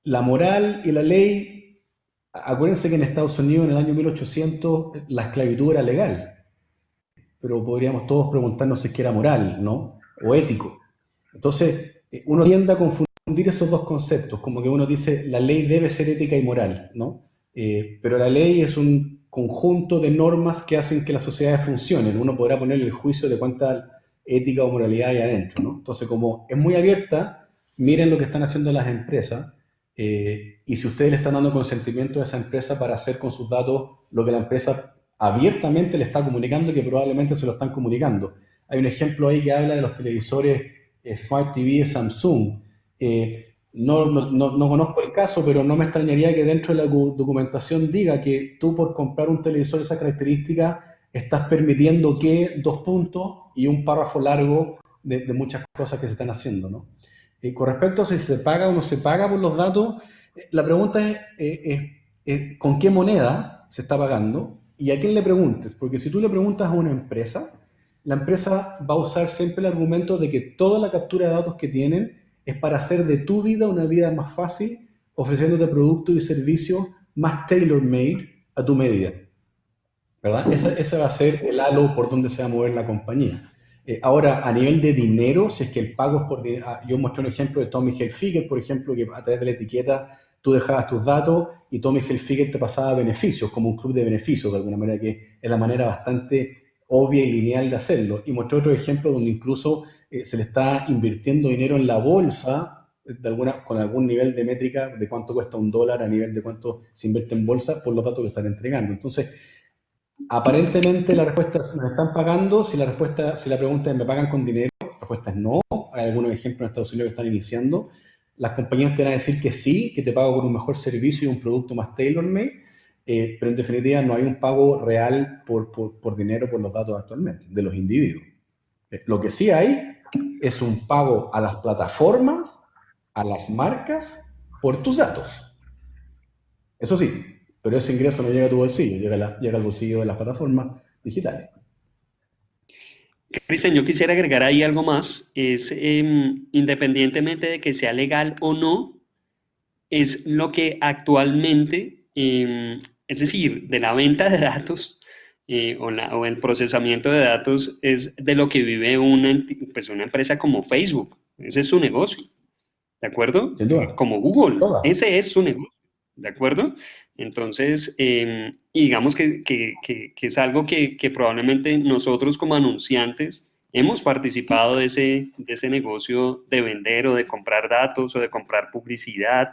La moral y la ley, acuérdense que en Estados Unidos en el año 1800 la esclavitud era legal, pero podríamos todos preguntarnos si es que era moral, ¿no? O ético. Entonces, uno tiende a confundir esos dos conceptos, como que uno dice la ley debe ser ética y moral, ¿no? Pero la ley es un conjunto de normas que hacen que las sociedades funcionen. Uno podrá poner el juicio de cuánta ética o moralidad hay adentro, ¿no? Entonces, como es muy abierta, miren lo que están haciendo las empresas, y si ustedes le están dando consentimiento a esa empresa para hacer con sus datos lo que la empresa abiertamente le está comunicando, que probablemente se lo están comunicando. Hay un ejemplo ahí que habla de los televisores Smart TV de Samsung. No conozco el caso, pero no me extrañaría que dentro de la documentación diga que tú, por comprar un televisor de esa característica, estás permitiendo que 2 puntos y un párrafo largo de muchas cosas que se están haciendo, ¿no? Con respecto a si se paga o no se paga por los datos, la pregunta es ¿con qué moneda se está pagando? Y a quién le preguntes, porque si tú le preguntas a una empresa, la empresa va a usar siempre el argumento de que toda la captura de datos que tienen es para hacer de tu vida una vida más fácil, ofreciéndote productos y servicios más tailor-made a tu medida, ¿verdad? Ese va a ser el halo por donde se va a mover la compañía. Ahora, a nivel de dinero, si es que el pago es por dinero, yo mostré un ejemplo de Tommy Hilfiger, por ejemplo, que a través de la etiqueta tú dejabas tus datos y Tommy Hilfiger te pasaba beneficios, como un club de beneficios, de alguna manera, que es la manera bastante obvia y lineal de hacerlo. Y mostré otro ejemplo donde incluso se le está invirtiendo dinero en la bolsa, con algún nivel de métrica de cuánto cuesta $1 a nivel de cuánto se invierte en bolsa por los datos que están entregando. Entonces, aparentemente la respuesta es ¿nos están pagando? Si la pregunta es ¿me pagan con dinero? La respuesta es no. Hay algunos ejemplos en Estados Unidos que están iniciando. Las compañías te van a decir que sí, que te pago con un mejor servicio y un producto más tailor-made, pero en definitiva no hay un pago real por dinero por los datos actualmente, de los individuos. Lo que sí hay es un pago a las plataformas, a las marcas, por tus datos. Eso sí, pero ese ingreso no llega a tu bolsillo, llega al bolsillo de las plataformas digitales. Cristian, yo quisiera agregar ahí algo más, es independientemente de que sea legal o no, es lo que actualmente, es decir, de la venta de datos o el procesamiento de datos, es de lo que vive una empresa como Facebook. Ese es su negocio, ¿de acuerdo? Sin duda. Como Google, Todas. ese es su negocio. ¿de acuerdo? Entonces, y digamos que es algo que probablemente nosotros como anunciantes hemos participado de ese negocio de vender o de comprar datos o de comprar publicidad.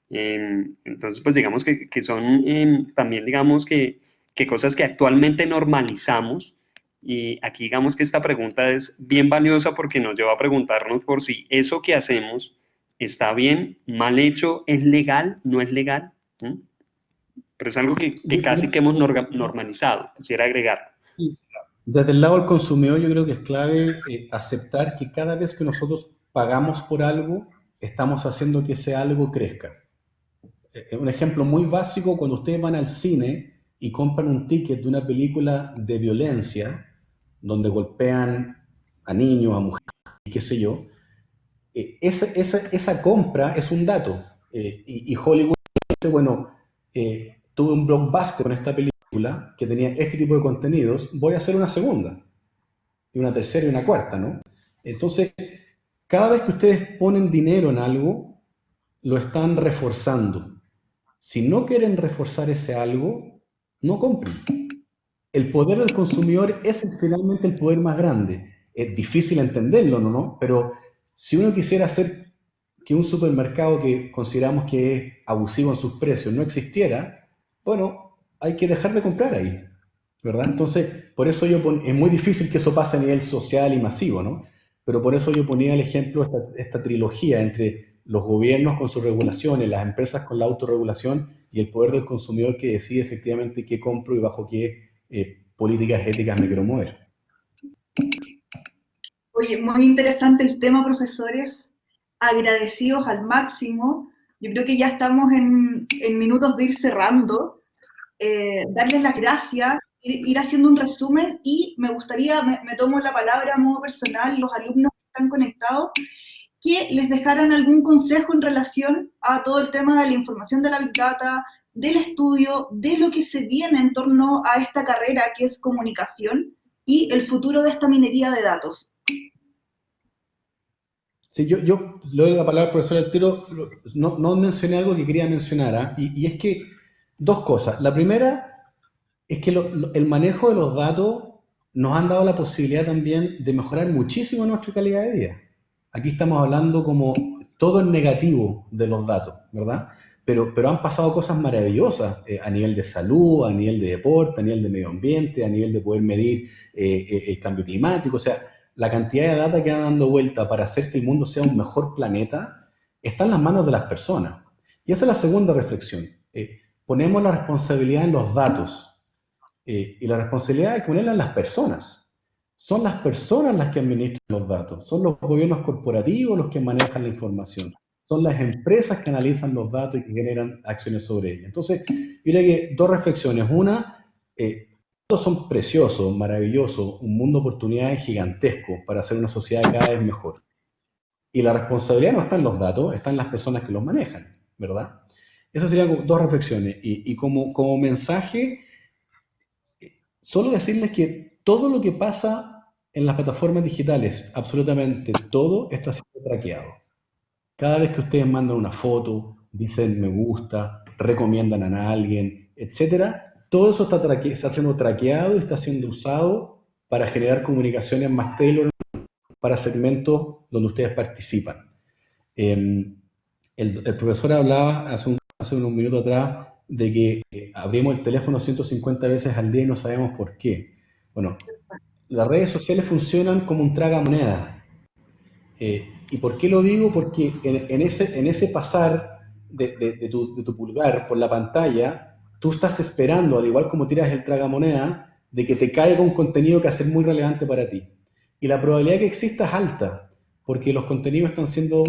Entonces, pues digamos que son también, digamos que cosas que actualmente normalizamos. Y aquí digamos que esta pregunta es bien valiosa porque nos lleva a preguntarnos por si eso que hacemos está bien, mal hecho, es legal, no es legal. ¿Mm? Pero es algo que casi que hemos normalizado, quisiera agregar. Sí. Desde el lado del consumidor yo creo que es clave aceptar que cada vez que nosotros pagamos por algo, estamos haciendo que ese algo crezca. Un ejemplo muy básico, cuando ustedes van al cine y compran un ticket de una película de violencia, donde golpean a niños, a mujeres, qué sé yo, esa compra es un dato. Y Hollywood dice, bueno, tuve un blockbuster con esta película que tenía este tipo de contenidos, voy a hacer una segunda, y una tercera y una cuarta, ¿no? Entonces, cada vez que ustedes ponen dinero en algo, lo están reforzando. Si no quieren reforzar ese algo, no compren. El poder del consumidor es finalmente el poder más grande. Es difícil entenderlo, ¿no? Pero si uno quisiera hacer que un supermercado que consideramos que es abusivo en sus precios no existiera, bueno, hay que dejar de comprar ahí, ¿verdad? Entonces, por eso es muy difícil que eso pase a nivel social y masivo, ¿no? Pero por eso yo ponía el ejemplo, esta trilogía entre los gobiernos con sus regulaciones, las empresas con la autorregulación y el poder del consumidor que decide efectivamente qué compro y bajo qué políticas éticas me quiero mover. Oye, muy interesante el tema, profesores. Agradecidos al máximo. Yo creo que ya estamos en minutos de ir cerrando. Darles las gracias, ir haciendo un resumen y me gustaría, me tomo la palabra a modo personal, los alumnos que están conectados, que les dejaran algún consejo en relación a todo el tema de la información de la Big Data, del estudio, de lo que se viene en torno a esta carrera que es comunicación y el futuro de esta minería de datos. Sí, yo le doy la palabra al profesor al tiro, no mencioné algo que quería mencionar, ¿ah? Y es que dos cosas. La primera es que el manejo de los datos nos han dado la posibilidad también de mejorar muchísimo nuestra calidad de vida. Aquí estamos hablando como todo el negativo de los datos, ¿verdad? Pero han pasado cosas maravillosas a nivel de salud, a nivel de deporte, a nivel de medio ambiente, a nivel de poder medir el cambio climático. O sea, la cantidad de data que va dando vuelta para hacer que el mundo sea un mejor planeta está en las manos de las personas. Y esa es la segunda reflexión. Ponemos la responsabilidad en los datos. Y la responsabilidad hay que ponerla en las personas. Son las personas las que administran los datos, son los gobiernos corporativos los que manejan la información, son las empresas que analizan los datos y que generan acciones sobre ellos. Entonces, yo diría que dos reflexiones. Una, todos son preciosos, maravillosos, un mundo de oportunidades gigantesco para hacer una sociedad cada vez mejor. Y la responsabilidad no está en los datos, está en las personas que los manejan, ¿verdad? Esas serían dos reflexiones. Y como mensaje, solo decirles que todo lo que pasa en las plataformas digitales, absolutamente todo está siendo traqueado. Cada vez que ustedes mandan una foto, dicen me gusta, recomiendan a alguien, etcétera, todo eso está siendo traqueado y está siendo usado para generar comunicaciones más tailor para segmentos donde ustedes participan. El profesor hablaba hace unos minutos atrás de que abrimos el teléfono 150 veces al día y no sabemos por qué. Bueno, las redes sociales funcionan como un tragamoneda. ¿Y por qué lo digo? Porque en ese pasar de tu pulgar por la pantalla, tú estás esperando, al igual como tiras el tragamoneda, de que te caiga un contenido que va a ser muy relevante para ti. Y la probabilidad que exista es alta, porque los contenidos están siendo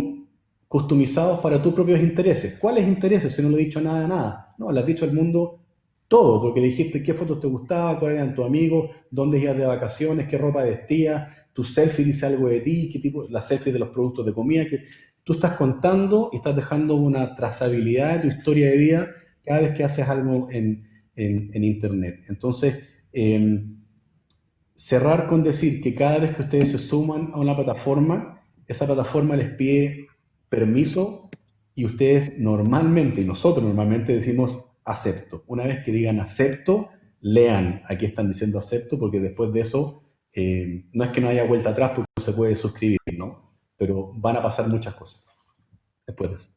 customizados para tus propios intereses. ¿Cuáles intereses? Si no le he dicho nada. No, le has dicho al mundo todo, porque dijiste qué fotos te gustaban, cuáles eran tus amigos, dónde ibas de vacaciones, qué ropa vestías, tu selfie dice algo de ti, qué tipo, la selfie de los productos de comida, que tú estás contando y estás dejando una trazabilidad de tu historia de vida cada vez que haces algo en Internet. Entonces, cerrar con decir que cada vez que ustedes se suman a una plataforma, esa plataforma les pide permiso y ustedes normalmente, y nosotros normalmente decimos acepto. Una vez que digan acepto, lean, aquí están diciendo acepto, porque después de eso, no es que no haya vuelta atrás porque se puede suscribir, ¿no? Pero van a pasar muchas cosas después de eso.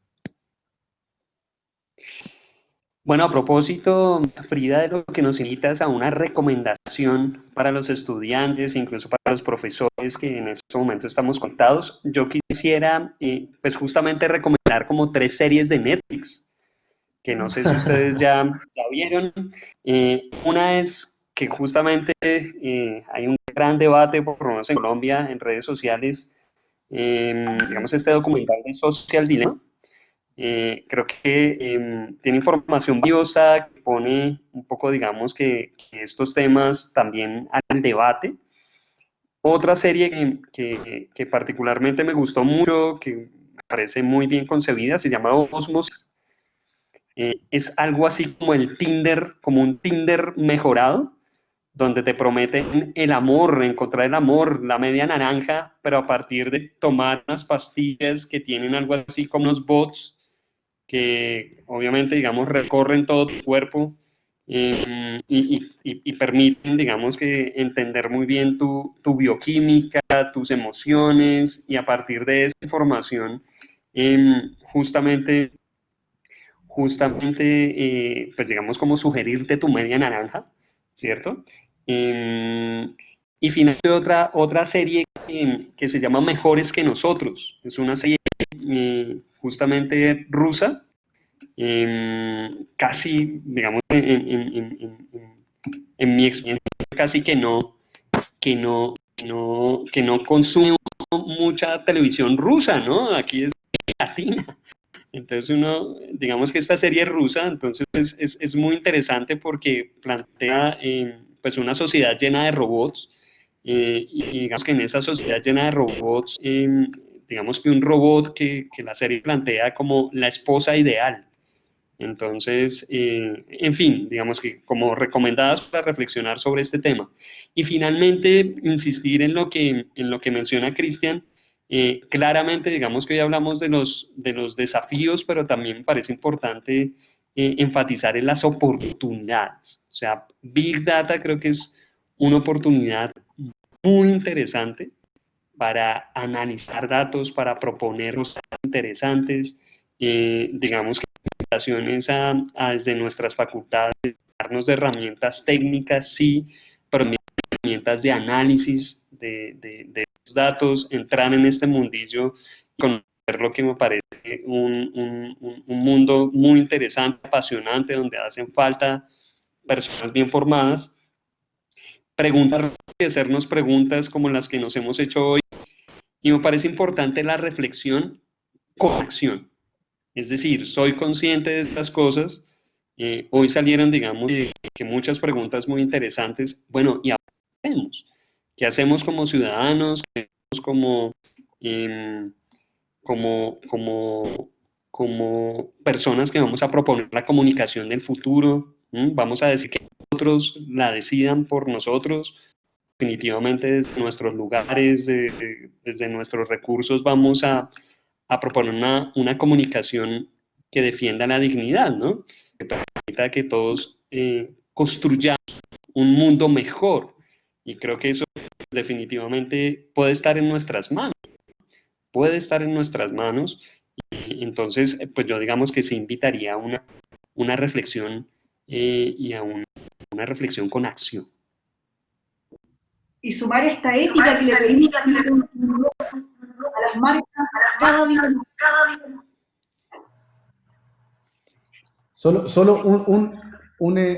Bueno, a propósito, Frida, de lo que nos invitas a una recomendación para los estudiantes, incluso para los profesores que en este momento estamos conectados, yo quisiera, pues justamente recomendar como 3 series de Netflix, que no sé si ustedes ya vieron. Una es que justamente hay un gran debate, por lo menos en Colombia, en redes sociales, digamos este documental de Social Dilemma. Creo que tiene información valiosa, que pone un poco, digamos, que estos temas también al debate. Otra serie que particularmente me gustó mucho, que me parece muy bien concebida, se llama Osmos. Es algo así como el Tinder, como un Tinder mejorado, donde te prometen el amor, encontrar el amor, la media naranja, pero a partir de tomar unas pastillas que tienen algo así como unos bots que obviamente, digamos, recorren todo tu cuerpo y permiten, digamos, que entender muy bien tu bioquímica, tus emociones, y a partir de esa información, justamente, pues digamos, como sugerirte tu media naranja, ¿cierto? Y finalmente otra serie que se llama Mejores que Nosotros. Es una serie justamente rusa, casi, digamos, en mi experiencia, casi que no consume mucha televisión rusa, ¿no? Aquí es latina. Entonces uno, digamos que esta serie es rusa, entonces es muy interesante porque plantea pues una sociedad llena de robots, y digamos que en esa sociedad llena de robots, digamos que un robot que la serie plantea como la esposa ideal. Entonces, en fin, digamos que como recomendadas para reflexionar sobre este tema. Y finalmente, insistir en lo que menciona Cristian. Claramente, digamos que hoy hablamos de los desafíos, pero también me parece importante enfatizar en las oportunidades. O sea, Big Data creo que es una oportunidad muy interesante para analizar datos, para proponer cosas interesantes, digamos que invitaciones desde nuestras facultades, darnos de herramientas técnicas, sí, pero también herramientas de análisis de los datos, entrar en este mundillo y conocer lo que me parece un mundo muy interesante, apasionante, donde hacen falta personas bien formadas, preguntar y hacernos preguntas como las que nos hemos hecho hoy. Y me parece importante la reflexión con acción. Es decir, soy consciente de estas cosas. Hoy salieron, digamos, que muchas preguntas muy interesantes. Bueno, ¿y ahora qué hacemos? ¿Qué hacemos como ciudadanos? ¿Qué hacemos como personas que vamos a proponer la comunicación del futuro? ¿Vamos a decir que otros la decidan por nosotros? Definitivamente desde nuestros lugares, desde nuestros recursos, vamos a proponer una comunicación que defienda la dignidad, ¿no? Que permita que todos construyamos un mundo mejor. Y creo que eso definitivamente puede estar en nuestras manos. Puede estar en nuestras manos. Y entonces, pues yo digamos que se invitaría a una reflexión y a una reflexión con acción. Y sumar esta ética que le pedimos a las marcas cada día más. Solo un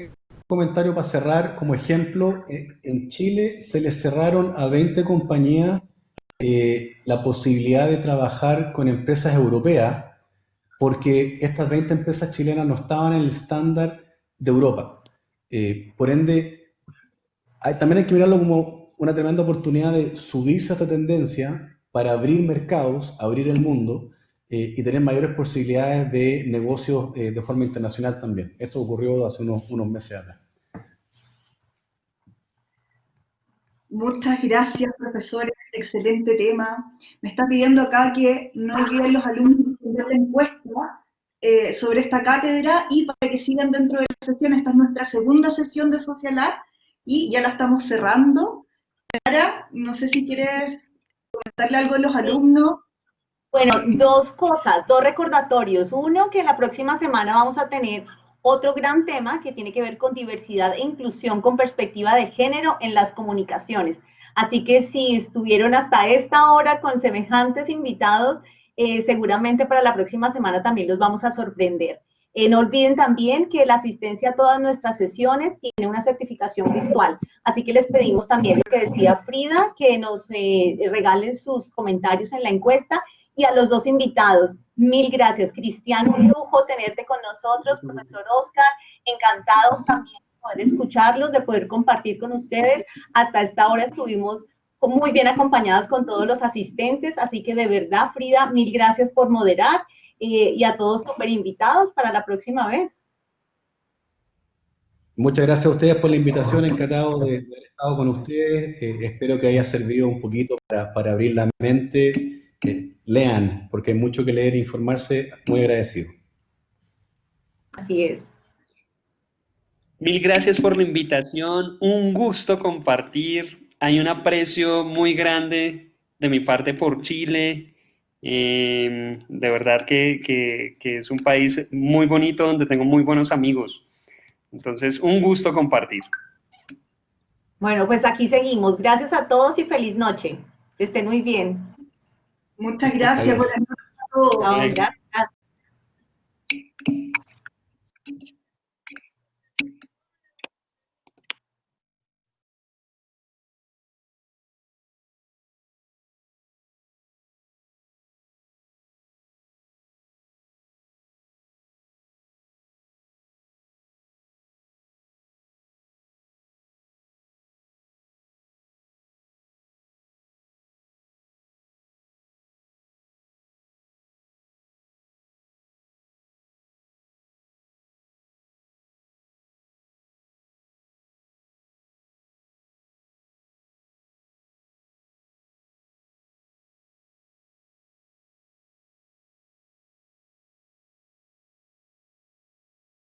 comentario para cerrar. Como ejemplo, en Chile se les cerraron a 20 compañías la posibilidad de trabajar con empresas europeas porque estas 20 empresas chilenas no estaban en el estándar de Europa. Por ende, también hay que mirarlo como una tremenda oportunidad de subirse a esta tendencia para abrir mercados, abrir el mundo y tener mayores posibilidades de negocios de forma internacional también. Esto ocurrió hace unos meses atrás. Muchas gracias, profesores. Excelente tema. Me está pidiendo acá que no queden los alumnos responder la encuesta sobre esta cátedra y para que sigan dentro de la sesión. Esta es nuestra segunda sesión de Social Art y ya la estamos cerrando. Clara, no sé si quieres comentarle algo a los alumnos. Bueno, dos cosas, dos recordatorios. Uno, que la próxima semana vamos a tener otro gran tema que tiene que ver con diversidad e inclusión con perspectiva de género en las comunicaciones. Así que si estuvieron hasta esta hora con semejantes invitados, seguramente para la próxima semana también los vamos a sorprender. No olviden también que la asistencia a todas nuestras sesiones tiene una certificación virtual. Así que les pedimos también lo que decía Frida, que nos regalen sus comentarios en la encuesta. Y a los dos invitados, mil gracias. Cristian, un lujo tenerte con nosotros, profesor Oscar, encantados también de poder escucharlos, de poder compartir con ustedes. Hasta esta hora estuvimos muy bien acompañadas con todos los asistentes, así que de verdad, Frida, mil gracias por moderar y a todos súper invitados para la próxima vez. Muchas gracias a ustedes por la invitación, encantado de haber estado con ustedes. Espero que haya servido un poquito para abrir la mente. Lean, porque hay mucho que leer e informarse. Muy agradecido. Así es. Mil gracias por la invitación, un gusto compartir. Hay un aprecio muy grande de mi parte por Chile. De verdad que es un país muy bonito donde tengo muy buenos amigos. Entonces, un gusto compartir. Bueno, pues aquí seguimos. Gracias a todos y feliz noche. Que estén muy bien. Muchas gracias. Buenas noches a todos. Chao, gracias.